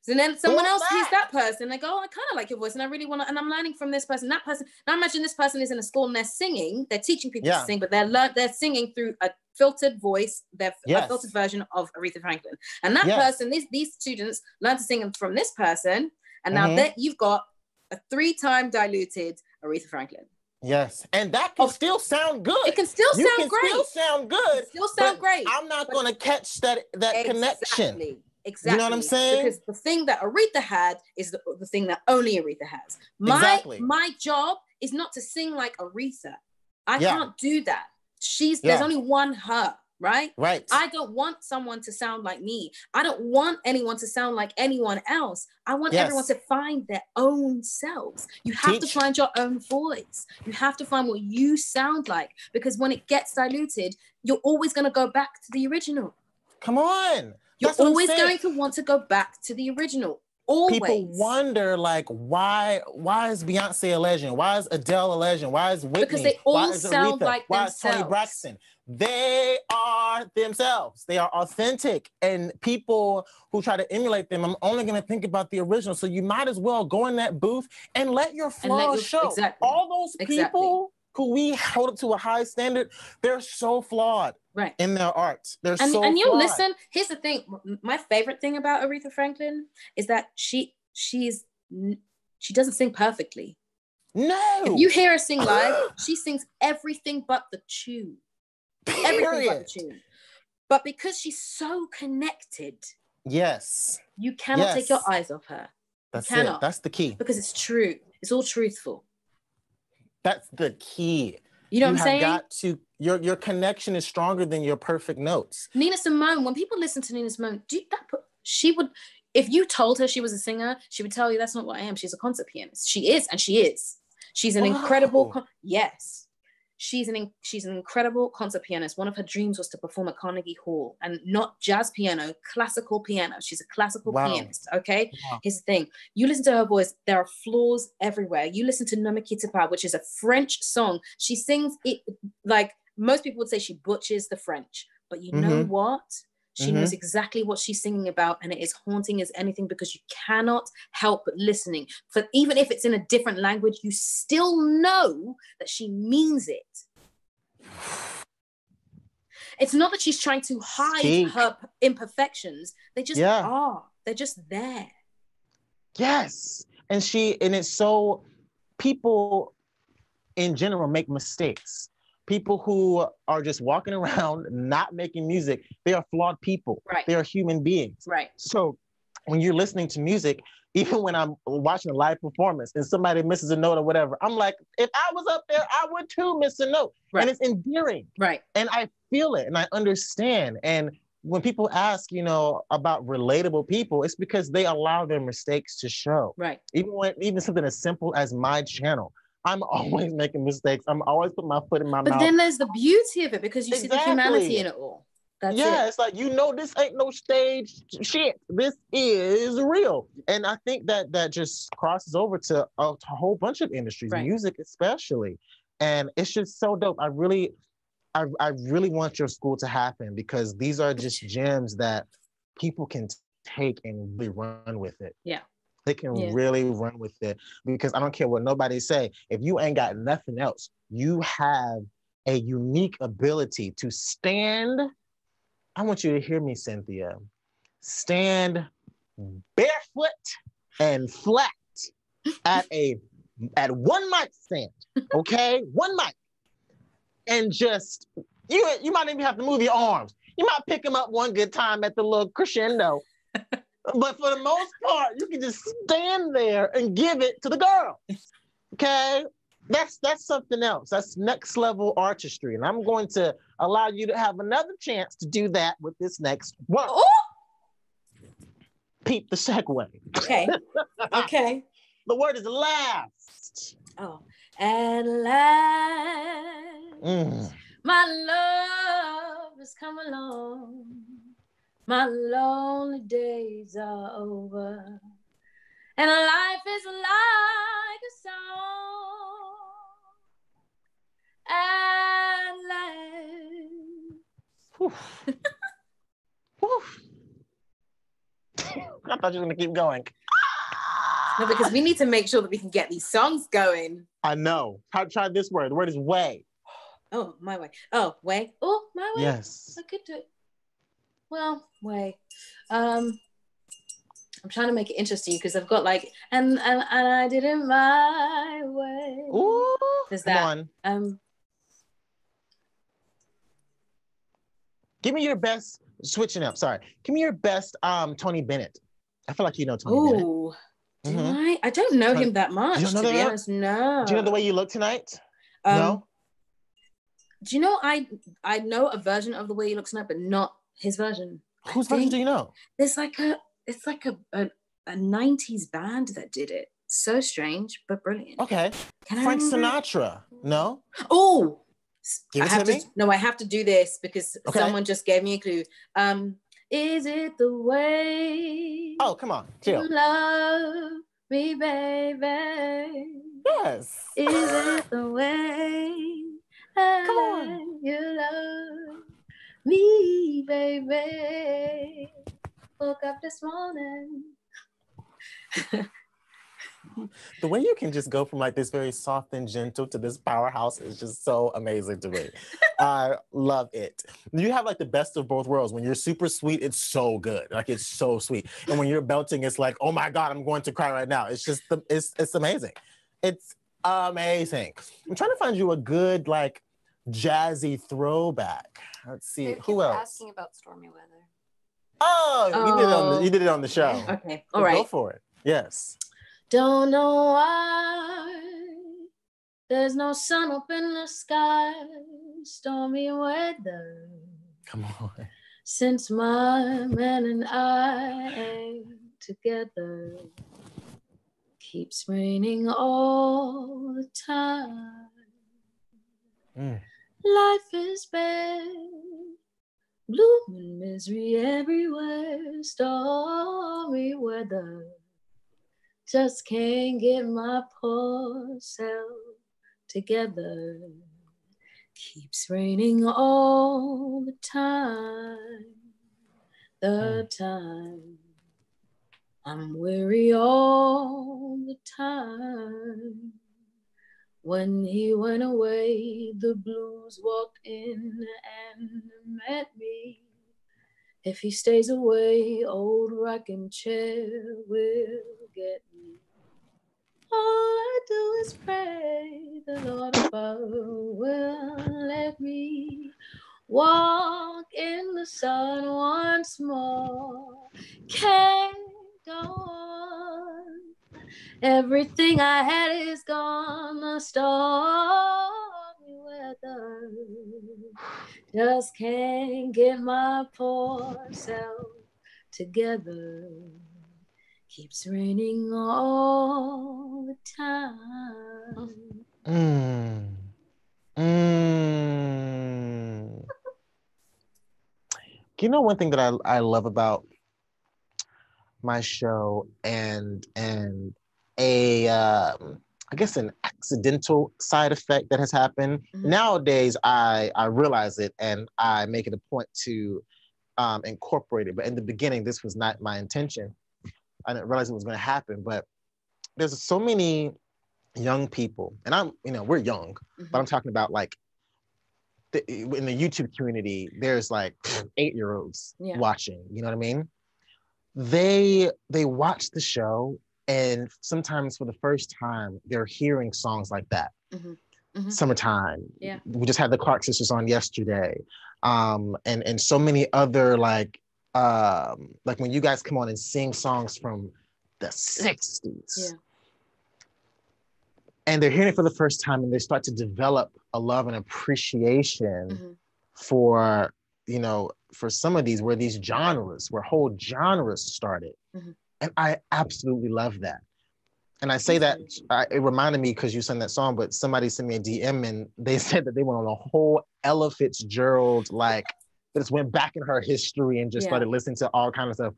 So then someone else hears that person, they go, oh, I kind of like your voice and I really want to, and I'm learning from this person, that person. Now imagine this person is in a school and they're singing, they're teaching people to sing, but they're singing through a filtered voice, a filtered version of Aretha Franklin. And that person, these students learn to sing from this person, and now that you've got a 3-time diluted Aretha Franklin. Yes, and that can still sound good. It can still sound great. Still sound good. Still sound great. I'm not going to catch that connection. Exactly. You know what I'm saying? Because the thing that Aretha had is the thing that only Aretha has. My job is not to sing like Aretha. I can't do that. There's only one her, right? Right. I don't want someone to sound like me. I don't want anyone to sound like anyone else. I want everyone to find their own selves. You have to find your own voice. You have to find what you sound like, because when it gets diluted, you're always going to go back to the original. Come on. You're always going to want to go back to the original. Always. People wonder, like, why is Beyonce a legend? Why is Adele a legend? Why is Whitney? Because they all sound like why themselves. Why is Toni Braxton? They are themselves. They are authentic. And people who try to emulate them, I'm only going to think about the original. So you might as well go in that booth and let your flaws show. Exactly. All those people who we hold up to a high standard, they're so flawed in their art. They're so flawed. And you listen, here's the thing. My favorite thing about Aretha Franklin is that she doesn't sing perfectly. No. If you hear her sing live, she sings everything but the tune. Everything but the tune. But because she's so connected, yes, you cannot take your eyes off her. That's it. That's the key. Because it's true. It's all truthful. That's the key. You know what I'm saying? Got to, your connection is stronger than your perfect notes. Nina Simone, when people listen to Nina Simone, she would, if you told her she was a singer, she would tell you that's not what I am. She's a concert pianist. She is, and she is. She's an incredible, yes. She's an incredible concert pianist. One of her dreams was to perform at Carnegie Hall, and not jazz piano, classical piano. She's a classical pianist, okay? Wow. Here's the thing. You listen to her voice, there are flaws everywhere. You listen to Ne me quitte pas, which is a French song. She sings it like most people would say she butchers the French, but you know what? She knows exactly what she's singing about, and it is haunting as anything because you cannot help but listening. For even if it's in a different language, you still know that she means it. It's not that she's trying to hide her imperfections. They just are. They're just there. Yes. And it's so, people in general make mistakes. People who are just walking around not making music, they are flawed people. Right. They are human beings. Right. So when you're listening to music, even when I'm watching a live performance and somebody misses a note or whatever, I'm like, if I was up there, I would too miss a note. Right. And it's endearing. Right. And I feel it and I understand. And when people ask, about relatable people, it's because they allow their mistakes to show. Right. Even something as simple as my channel. I'm always making mistakes. I'm always putting my foot in my mouth. But then there's the beauty of it because you see the humanity in it all. That's it. It's like, this ain't no stage shit. This is real. And I think that just crosses over to a whole bunch of industries, music especially. And it's just so dope. I really want your school to happen because these are just gems that people can take and really run with it. Yeah. They can really run with it because I don't care what nobody say. If you ain't got nothing else, you have a unique ability to stand. I want you to hear me, Cynthia. Stand barefoot and flat at one mic stand, okay? One mic. And just, you might even have to move your arms. You might pick them up one good time at the little crescendo. But for the most part, you can just stand there and give it to the girl. Okay? That's something else. That's next level artistry. And I'm going to allow you to have another chance to do that with this next one. Oh! Peep the segue. Okay. Okay. The word is last. Oh. At last, my love has come along. My lonely days are over, and life is like a song. At last. I thought you were going to keep going. No, because we need to make sure that we can get these songs going. I know. Try this word. The word is way. Oh, my way. Oh, way. Oh, my way. Yes. I could do it. Well, way. I'm trying to make it interesting because I've got like, and I did it my way. Ooh, there's that. Come on. Give me your best, switching up, sorry. Give me your best Tony Bennett. I feel like you know Tony Bennett. Oh, do I? I don't know him that much, to be honest, no. Do you know The Way You Look Tonight? No? Do you know, I know a version of The Way You Look Tonight, but not his version. Whose version do you know? It's like a 90s band that did it. So strange, but brilliant. Okay. Frank Sinatra. No? Oh, Give it to me? No, I have to do this because someone just gave me a clue. Is it the way? Oh, come on. Chill. You love me, baby. Yes. Is it the way? Come on. You love me, baby. Woke up this morning. The way you can just go from like this very soft and gentle to this powerhouse is just so amazing to me. I love it. You have like the best of both worlds. When you're super sweet, it's so good. Like it's so sweet. And when you're belting, it's like, oh my God, I'm going to cry right now. It's just, it's amazing. It's amazing. I'm trying to find you a good like jazzy throwback. Let's see. People Who else? asking about stormy weather. Oh, you did it on the show. Okay. All right. Go for it. Yes. Don't know why there's no sun up in the sky. Stormy weather. Come on. Since my man and I ain't together. Keeps raining all the time. Life is bad. Gloom and misery everywhere. Stormy weather. Just can't get my poor self together. Keeps raining all the time. The time. I'm weary all the time. When he went away, the blues walked in and met me. If he stays away, old rocking chair will get me. All I do is pray the Lord above will let me walk in the sun once more. Can't go on. Everything I had is gone. The stormy weather. Just can't get my poor self together. Keeps raining all the time. You know, one thing that I love about my show and I guess an accidental side effect that has happened. Nowadays, I realize it and I make it a point to incorporate it. But in the beginning, this was not my intention. I didn't realize it was going to happen. But there's so many young people, and we're young, but I'm talking about like in the YouTube community, there's like 8-year-olds watching. You know what I mean? They watch the show, and sometimes for the first time, they're hearing songs like that. Summertime. Yeah. We just had the Clark sisters on yesterday. And so many other like when you guys come on and sing songs from the 60s. Yeah. And they're hearing it for the first time, and they start to develop a love and appreciation for, for some of these, where whole genres started. And I absolutely love that. And I say that, it reminded me because you sent that song, but somebody sent me a DM and they said that they went on a whole Ella Fitzgerald, they just went back in her history and just started listening to all kinds of stuff.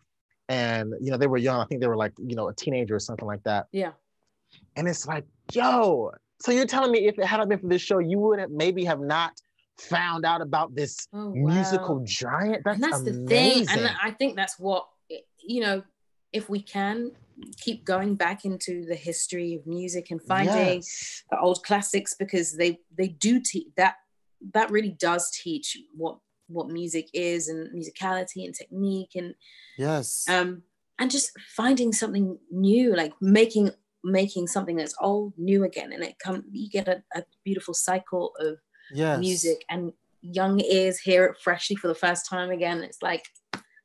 And, they were young. I think they were like, a teenager or something like that. Yeah. And it's like, yo, so you're telling me if it hadn't been for this show, you would have not found out about this musical giant? That's amazing. The thing. And I think that's what, if we can keep going back into the history of music and finding the old classics, because they do teach that really does teach what music is, and musicality and technique, and and just finding something new, like making something that's old new again, and you get a beautiful cycle of music, and young ears hear it freshly for the first time again. It's like,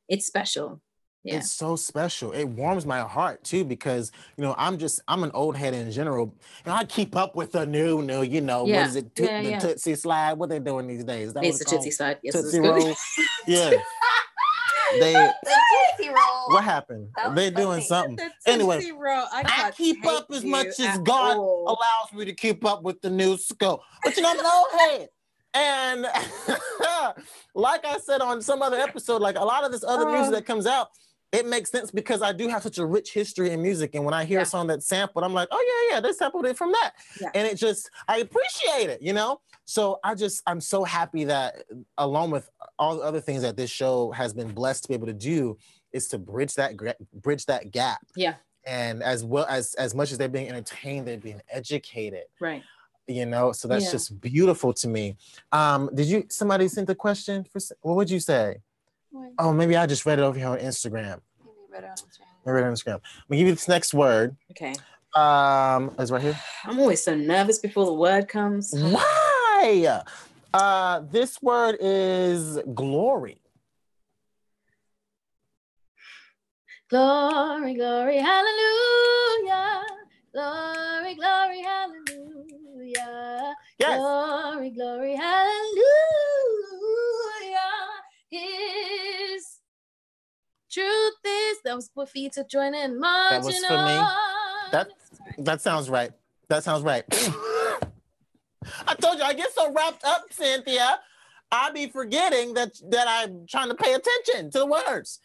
it's special. Yeah. It's so special. It warms my heart too, because I'm an old head in general. I keep up with the new, what is it? The Tootsie Slide. What they doing these days? It's the Tootsie Slide. Yes, Tootsie Roll. Yeah. The Tootsie Roll. What happened? They're doing something. Anyway, I keep up as much as God allows me to keep up with the new school. But I'm an old head. And like I said on some other episode, like a lot of this other music that comes out, it makes sense because I do have such a rich history in music. And when I hear a song that's sampled, I'm like, oh yeah, they sampled it from that. Yeah. And I appreciate it, So I'm so happy that, along with all the other things that this show has been blessed to be able to do, is to bridge that gap. Yeah. And as well as much as they're being entertained, they're being educated. Right. So that's just beautiful to me. Somebody sent a question what would you say? What? Oh, maybe I just read it over here on Instagram. Maybe read it on Instagram. I'm gonna give you this next word. Okay. It's right here. I'm always so nervous before the word comes. Why? This word is glory. Glory, glory, hallelujah. Glory, glory, hallelujah. Yes. Glory, glory, hallelujah. His truth is, that was for you to join in. That was for me. That sounds right. That sounds right. I told you, I get so wrapped up, Cynthia. I be forgetting that I'm trying to pay attention to the words.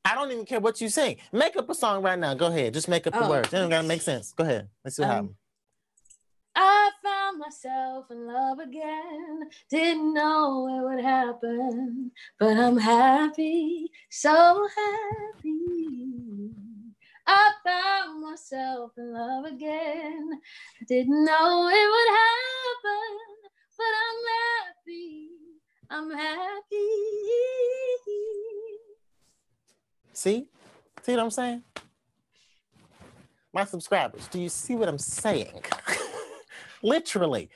I don't even care what you sing. Make up a song right now. Go ahead. Just make up the words. It don't gotta make sense. Go ahead. Let's see what happens. I found myself in love again. Didn't know it would happen, but I'm happy, so happy. I found myself in love again. I didn't know it would happen, but I'm happy. I'm happy. See what I'm saying? My subscribers, do you see what I'm saying? Literally.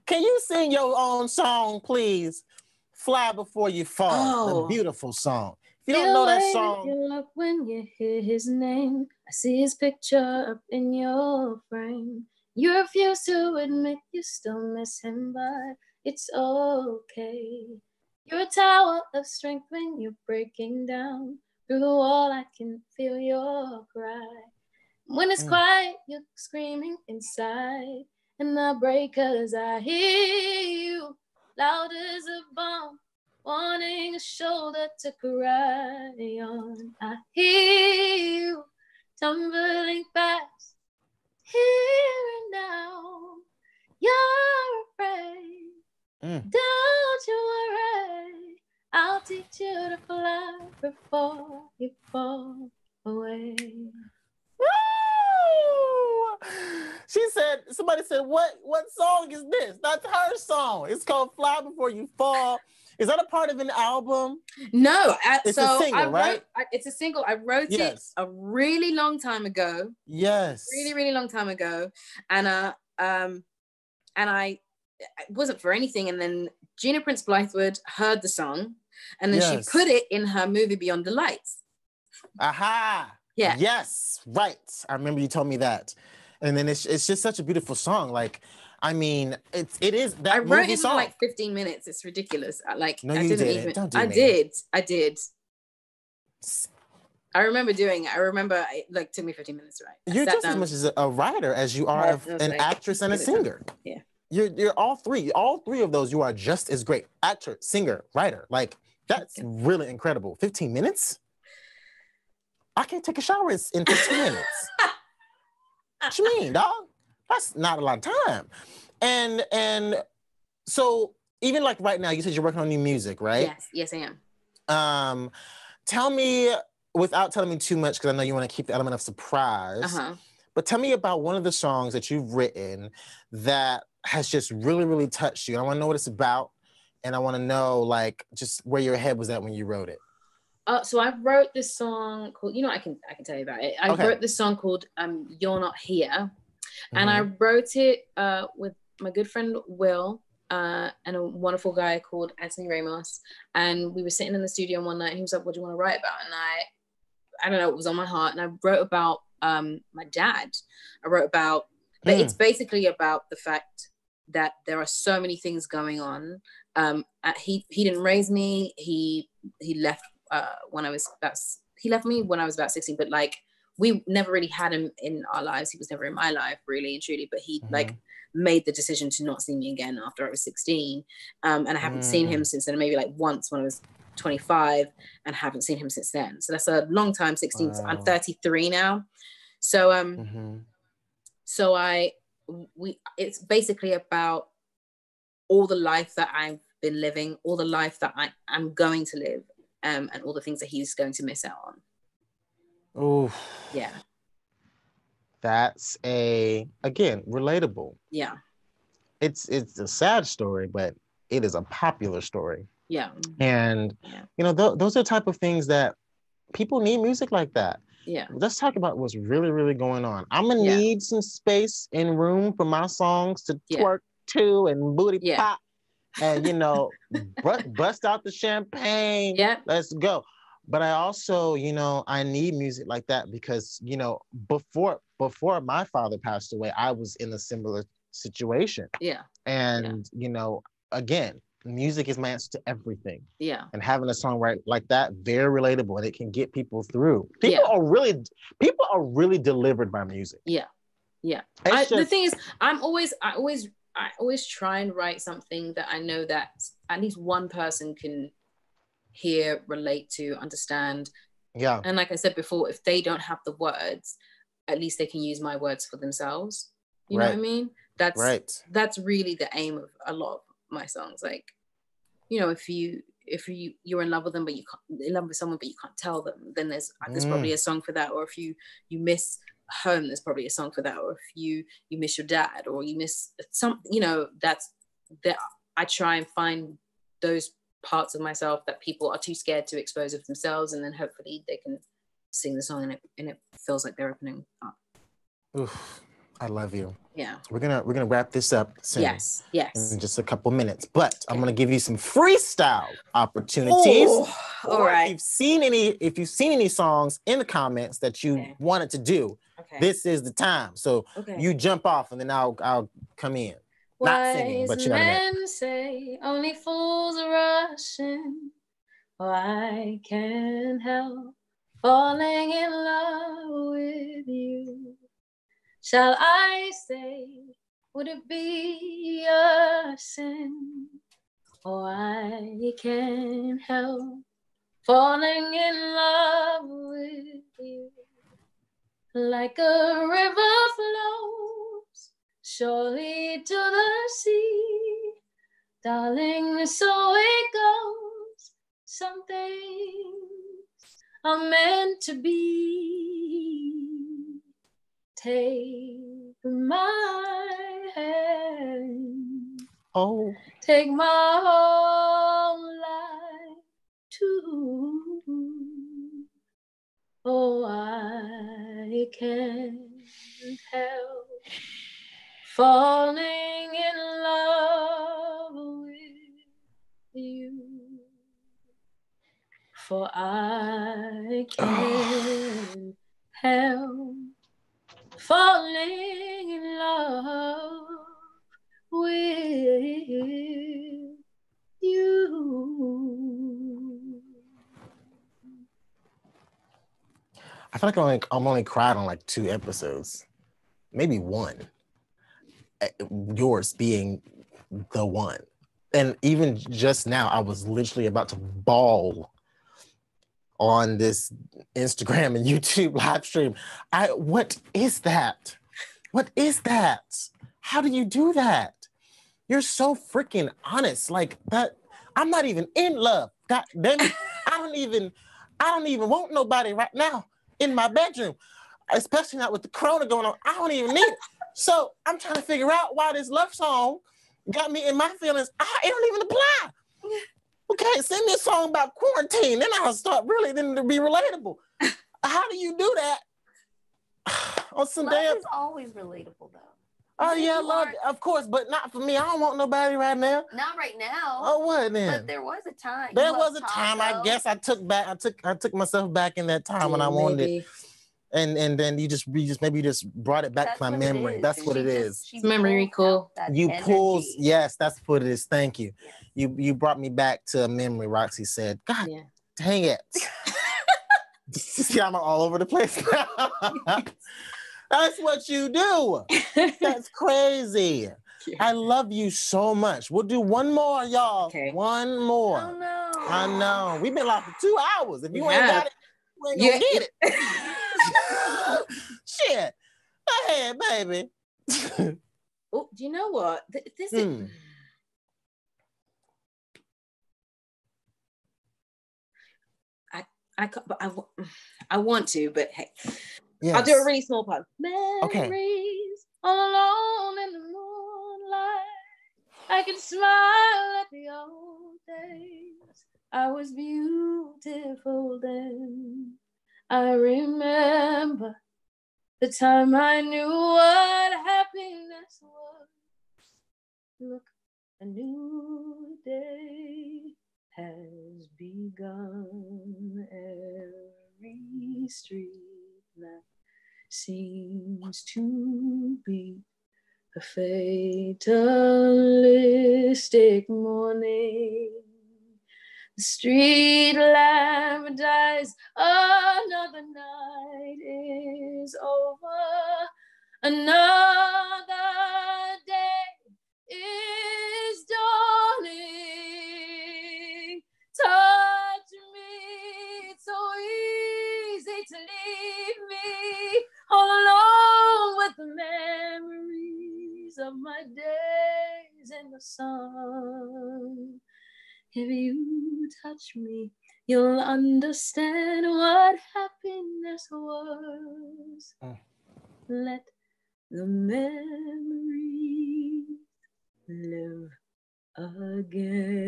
Can you sing your own song, please? Fly Before You Fall. A beautiful song. If you don't know that song. You look when you hear his name. I see his picture up in your frame. You refuse to admit you still miss him, but it's okay. You're a tower of strength when you're breaking down. Through the wall, I can feel your cry. When it's quiet, you're screaming inside. And I break 'cause I hear you loud as a bomb, wanting a shoulder to cry on. I hear you tumbling fast, here and now. You're afraid, don't you worry. I'll teach you to fly before you fall away. Somebody said, what song is this? That's her song. It's called Fly Before You Fall. Is that a part of an album? No. It's a single, right? It's a single. I wrote it a really long time ago. Yes. Really, really long time ago. And it wasn't for anything. And then Gina Prince Blythewood heard the song. And then she put it in her movie Beyond the Lights. Aha. Yeah. Yes. Right. I remember you told me that. And then it's just such a beautiful song. Like, I mean, it is that I wrote it song. in like 15 minutes. It's ridiculous. No, you didn't. Don't do I me. did. I remember doing it. I remember it took me 15 minutes to write. You're just as much as a writer as you are an actress and a singer. Yeah. You're all three. All three of those, you are just as great. Actor, singer, writer. Like, that's really incredible. 15 minutes? I can't take a shower in 15 minutes. What you mean, dog? That's not a lot of time. And so even like right now, you said you're working on new music, right? Yes, I am. Tell me, without telling me too much, because I know you want to keep the element of surprise, but tell me about one of the songs that you've written that has just really, really touched you. I want to know what it's about, and I want to know like just where your head was at when you wrote it. So I wrote this song called, I can tell you about it. I wrote this song called You're Not Here. And I wrote it with my good friend Will and a wonderful guy called Anthony Ramos. And we were sitting in the studio one night and he was like, what do you want to write about? And I don't know, it was on my heart. And I wrote about my dad. I wrote about, but it's basically about the fact that there are so many things going on. He didn't raise me. He left when I was he left me when I was about 16, but like we never really had him in our lives. He was never in my life really and truly, but he like made the decision to not see me again after I was 16. And I haven't seen him since then, maybe like once when I was 25 and haven't seen him since then. So that's a long time, 16. Wow. I'm 33 now. So, it's basically about all the life that I've been living, all the life that I'm going to live, and all the things that he's going to miss out on. Oh, yeah. That's again, relatable. Yeah. It's a sad story, but it is a popular story. Yeah. And, those are the type of things that people need music like that. Yeah. Let's talk about what's really, really going on. I'm going to need some space and room for my songs to twerk to and booty pop and bust out the champagne. Yeah. Let's go. But I also, I need music like that because, before my father passed away, I was in a similar situation. Yeah. And, again, music is my answer to everything. Yeah. And having a song like that, very relatable, and it can get people through. People are really delivered by music. Yeah. Yeah. The thing is, I always try and write something that I know that at least one person can hear, relate to, understand. Yeah. And like I said before, if they don't have the words, at least they can use my words for themselves. You know what I mean? That's really the aim of a lot of my songs. Like, if you're in love with them, but you can't in love with someone, but you can't tell them, then there's probably a song for that. Or if you miss home, there's probably a song for that. Or if you miss your dad, or you miss that's that. I try and find those parts of myself that people are too scared to expose of themselves, and then hopefully they can sing the song and it feels like they're opening up. Oof, I love you. Yeah. We're gonna wrap this up soon. Yes. In just a couple minutes. But I'm gonna give you some freestyle opportunities. Ooh, all right. If you've seen any songs in the comments that you wanted to do, this is the time. So you jump off and then I'll come in. Not singing, but you know what I mean. Men say only fools rush in. I can't help falling in love with you. Shall I say, would it be a sin? Oh, I can't help falling in love with you. Like a river flows surely to the sea, darling, so it goes. Some things are meant to be. Take my hand. Oh, take my whole life too. Oh, I can't help falling in love with you, for I can't help falling in love with you. I feel like I'm only cried on like 2 episodes, maybe 1. Yours being the one, and even just now, I was literally about to bawl on this Instagram and YouTube live stream. What is that? What is that? How do you do that? You're so freaking honest. Like that. I'm not even in love. God damn it. I don't even want nobody right now in my bedroom, especially not with the corona going on. I don't even need it. So I'm trying to figure out why this love song got me in my feelings. It don't even apply. Okay, sing me a song about quarantine. Then I'll start really then to be relatable. How do you do that? On some love is always relatable though. Oh yeah, love, of course, but not for me. I don't want nobody right now. Not right now. Oh, what then? But there was a time. There was a time. I guess I took myself back in that time when I wanted it. And then you just brought it back to my memory. That's what it is. It's memory recall. You pulled, yes, that's what it is. Thank you. You brought me back to a memory. Roxy said, God dang it. See, I'm all over the place now. That's what you do. That's crazy. I love you so much. We'll do one more, y'all. Okay. One more. Oh, no. I know. We've been live for 2 hours. If you ain't got it, you ain't gonna get it. Shit. Go ahead, baby. Oh, do you know what? This is... I want to, but hey. Yes. I'll do a really small part. Memories all alone in the moonlight. I can smile at the old days. I was beautiful then. I remember the time I knew what happiness was. Look A new day has begun. Every street lamp seems to be a fatalistic morning. The street lamp dies, another night is over, another day is dawning. Touch me, it's so easy to leave me all alone with the memories of my days in the sun. If you touch me, you'll understand what happiness was. Let the memory live again.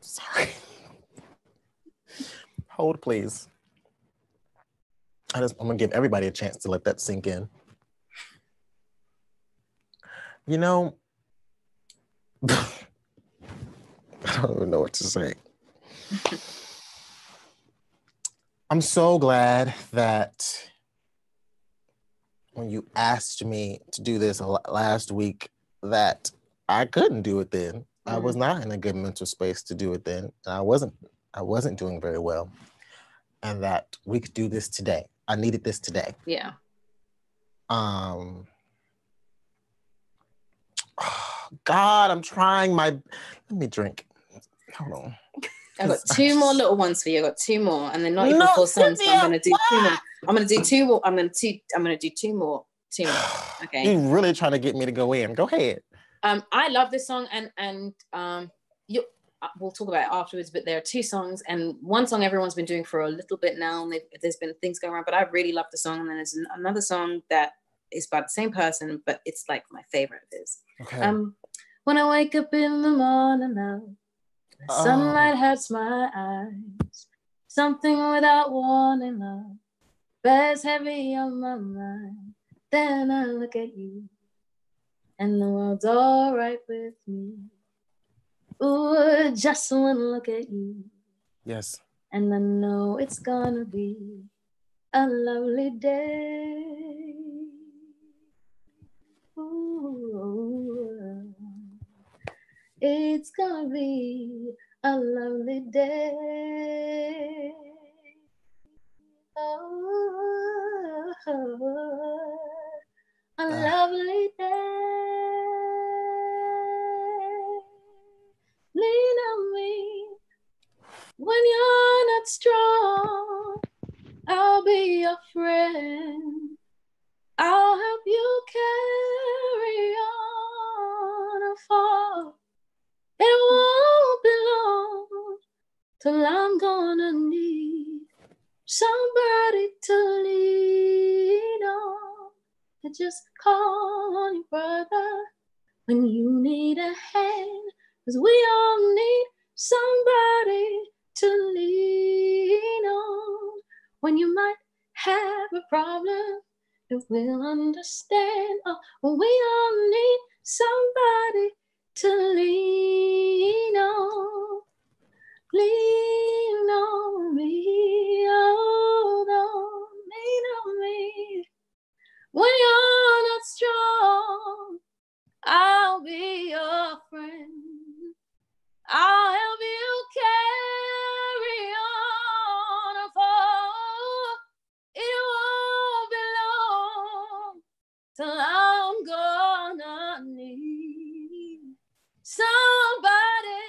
Sorry. Hold, please. I'm gonna give everybody a chance to let that sink in. You know, I don't even know what to say. I'm so glad that when you asked me to do this last week, that I couldn't do it then. I was not in a good mental space to do it then. And I wasn't doing very well. And that we could do this today. I needed this today. Yeah. God, I'm trying my, let me drink. Hold on. I've got two more little ones for you. I've got two more, and they're not even full songs. So I'm gonna do two more. I'm gonna do two more. I'm gonna do two more. Two more. Okay. You're really trying to get me to go in. Go ahead. I love this song, and we'll talk about it afterwards. But there are two songs, and one song everyone's been doing for a little bit now, and there's been things going around. But I really love the song, and then there's another song that is by the same person, but it's like my favorite of his. Okay. When I wake up in the morning now, the sunlight hurts my eyes. Something without warning, love bears heavy on my mind. Then I look at you, and the world's all right with me. Ooh, just one look at you. Yes. And I know it's gonna be a lovely day. Ooh, it's gonna be a lovely day. Oh, a lovely day. Lean on me when you're not strong. I'll be your friend. I'll help you carry on afar. It won't be long till I'm gonna need somebody to lean on. And just call on your brother when you need a hand, 'cause we all need somebody to lean on. When you might have a problem, it will understand. Oh, we all need somebody to lean on. Lean on me, oh, don't lean on me. When you're not strong, I'll be your friend. I'll help you carry on afar. It won't be long till I'm gonna need somebody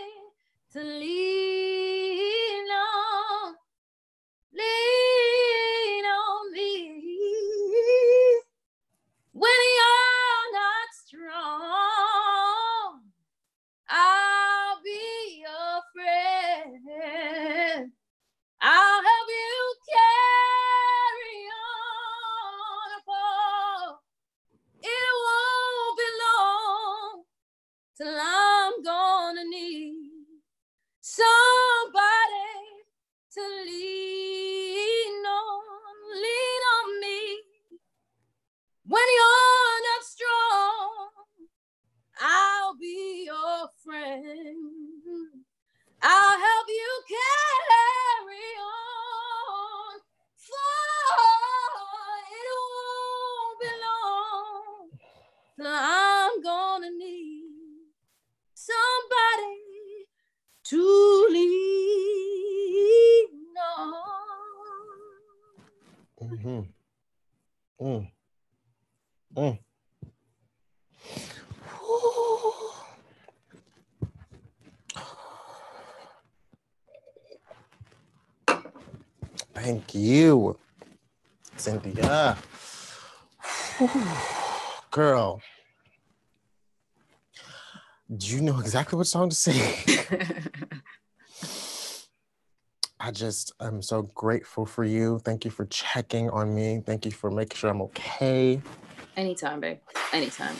to lean on. Lean on me. When you're not strong, I'll be your friend. I'll help you carry on apart. It won't be long till I'm gonna need somebody I'm gonna need somebody to lean on. Mm-hmm. Mm. Mm. Thank you, Cynthia. Girl, do you know exactly what song to sing? I'm so grateful for you. Thank you for checking on me. Thank you for making sure I'm okay. Anytime, babe. Anytime.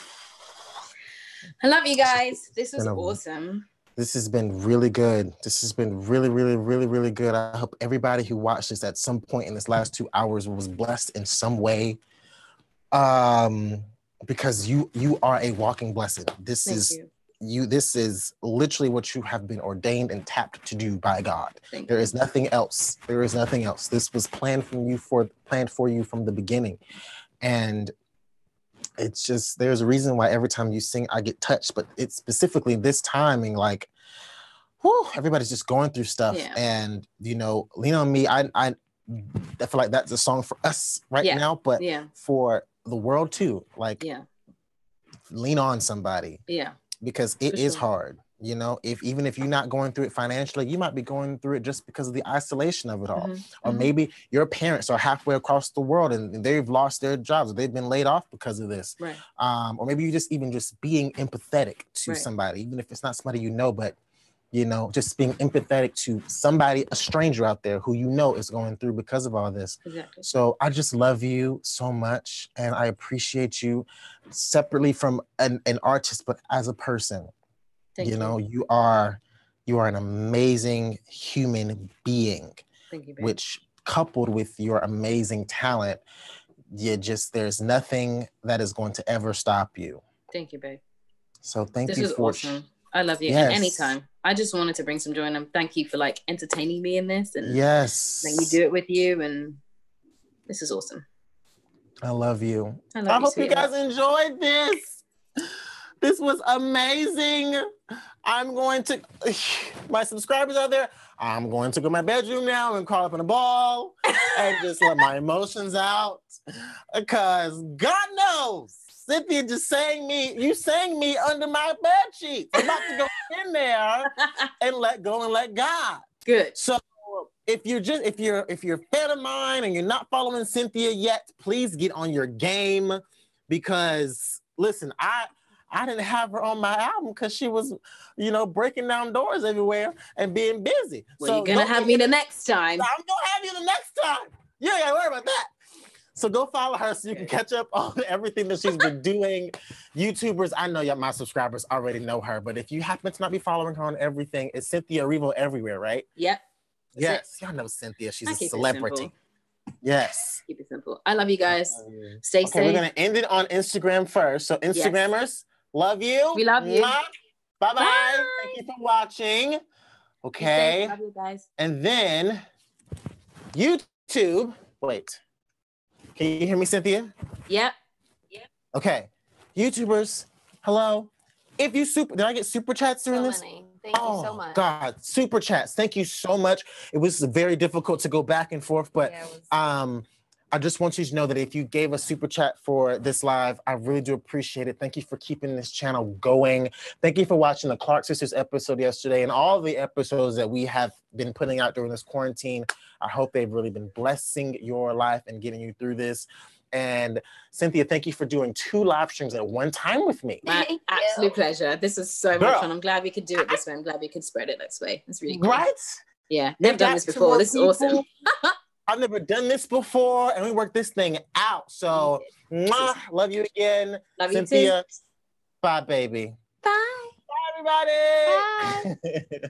I love you guys. This was awesome. This has been really good. This has been really, really, really, really good. I hope everybody who watched this at some point in this last 2 hours was blessed in some way. Because you are a walking blessing. This is literally what you have been ordained and tapped to do by God. There is nothing else. There is nothing else. This was planned for you from the beginning. And it's just, there's a reason why every time you sing, I get touched, but it's specifically this timing, like, whew, everybody's just going through stuff. Yeah. And, you know, Lean on Me, I feel like that's a song for us right now, but for the world too, like, lean on somebody. Yeah. Because it is hard. You know, even if you're not going through it financially, you might be going through it just because of the isolation of it all. Or maybe your parents are halfway across the world and they've lost their jobs, or they've been laid off because of this. Right. Or maybe you just being empathetic to somebody, even if it's not somebody you know, but you know, just being empathetic to somebody, a stranger out there who you know is going through because of all this. Exactly. So I just love you so much, and I appreciate you separately from an artist, but as a person. Thank you. Know, you are an amazing human being. Thank you, babe. Which coupled with your amazing talent, there's nothing that is going to ever stop you. Thank you, babe. So thank you for awesome. I love you. Yes. And anytime. I just wanted to bring some joy, and thank you for like entertaining me in this, and letting me do it with you, and this is awesome. I love you. I hope you guys enjoyed this. This was amazing. My subscribers out there, I'm going to go to my bedroom now and crawl up in a ball and just let my emotions out. Because God knows, Cynthia just sang me under my bed sheets. I'm about to go in there and let go and let God. Good. So if you're a fan of mine and you're not following Cynthia yet, please get on your game, because listen, I didn't have her on my album because she was, you know, breaking down doors everywhere and being busy. Well, so you're going to have me the next time. I'm going to have you the next time. You ain't got to worry about that. So go follow her so you can catch up on everything that she's been doing. YouTubers, I know my subscribers already know her, but if you happen to not be following her on everything, it's Cynthia Erivo everywhere, right? Yep. Yes, y'all know Cynthia. She's a celebrity. Yes. Keep it simple. I love you guys. Stay safe. We're going to end it on Instagram first. So Instagrammers, love you. We love you. Bye-bye. Bye. Thank you for watching. Okay. Love you guys. And then YouTube. Wait. Can you hear me, Cynthia? Yep. Okay. YouTubers, hello. If you did I get super chats during this? Thank you so much. God, super chats. Thank you so much. It was very difficult to go back and forth, but I just want you to know that if you gave a super chat for this live, I really do appreciate it. Thank you for keeping this channel going. Thank you for watching the Clark Sisters episode yesterday and all the episodes that we have been putting out during this quarantine. I hope they've really been blessing your life and getting you through this. And Cynthia, thank you for doing 2 live streams at one time with me. My absolute pleasure. This is so much fun. I'm glad we could do it this way. I'm glad we could spread it this way. It's really cool. Right? Yeah, never done this before. This is awesome. I've never done this before, and we worked this thing out. So, love you again. Love Cynthia. You too. Bye, baby. Bye. Bye, everybody. Bye.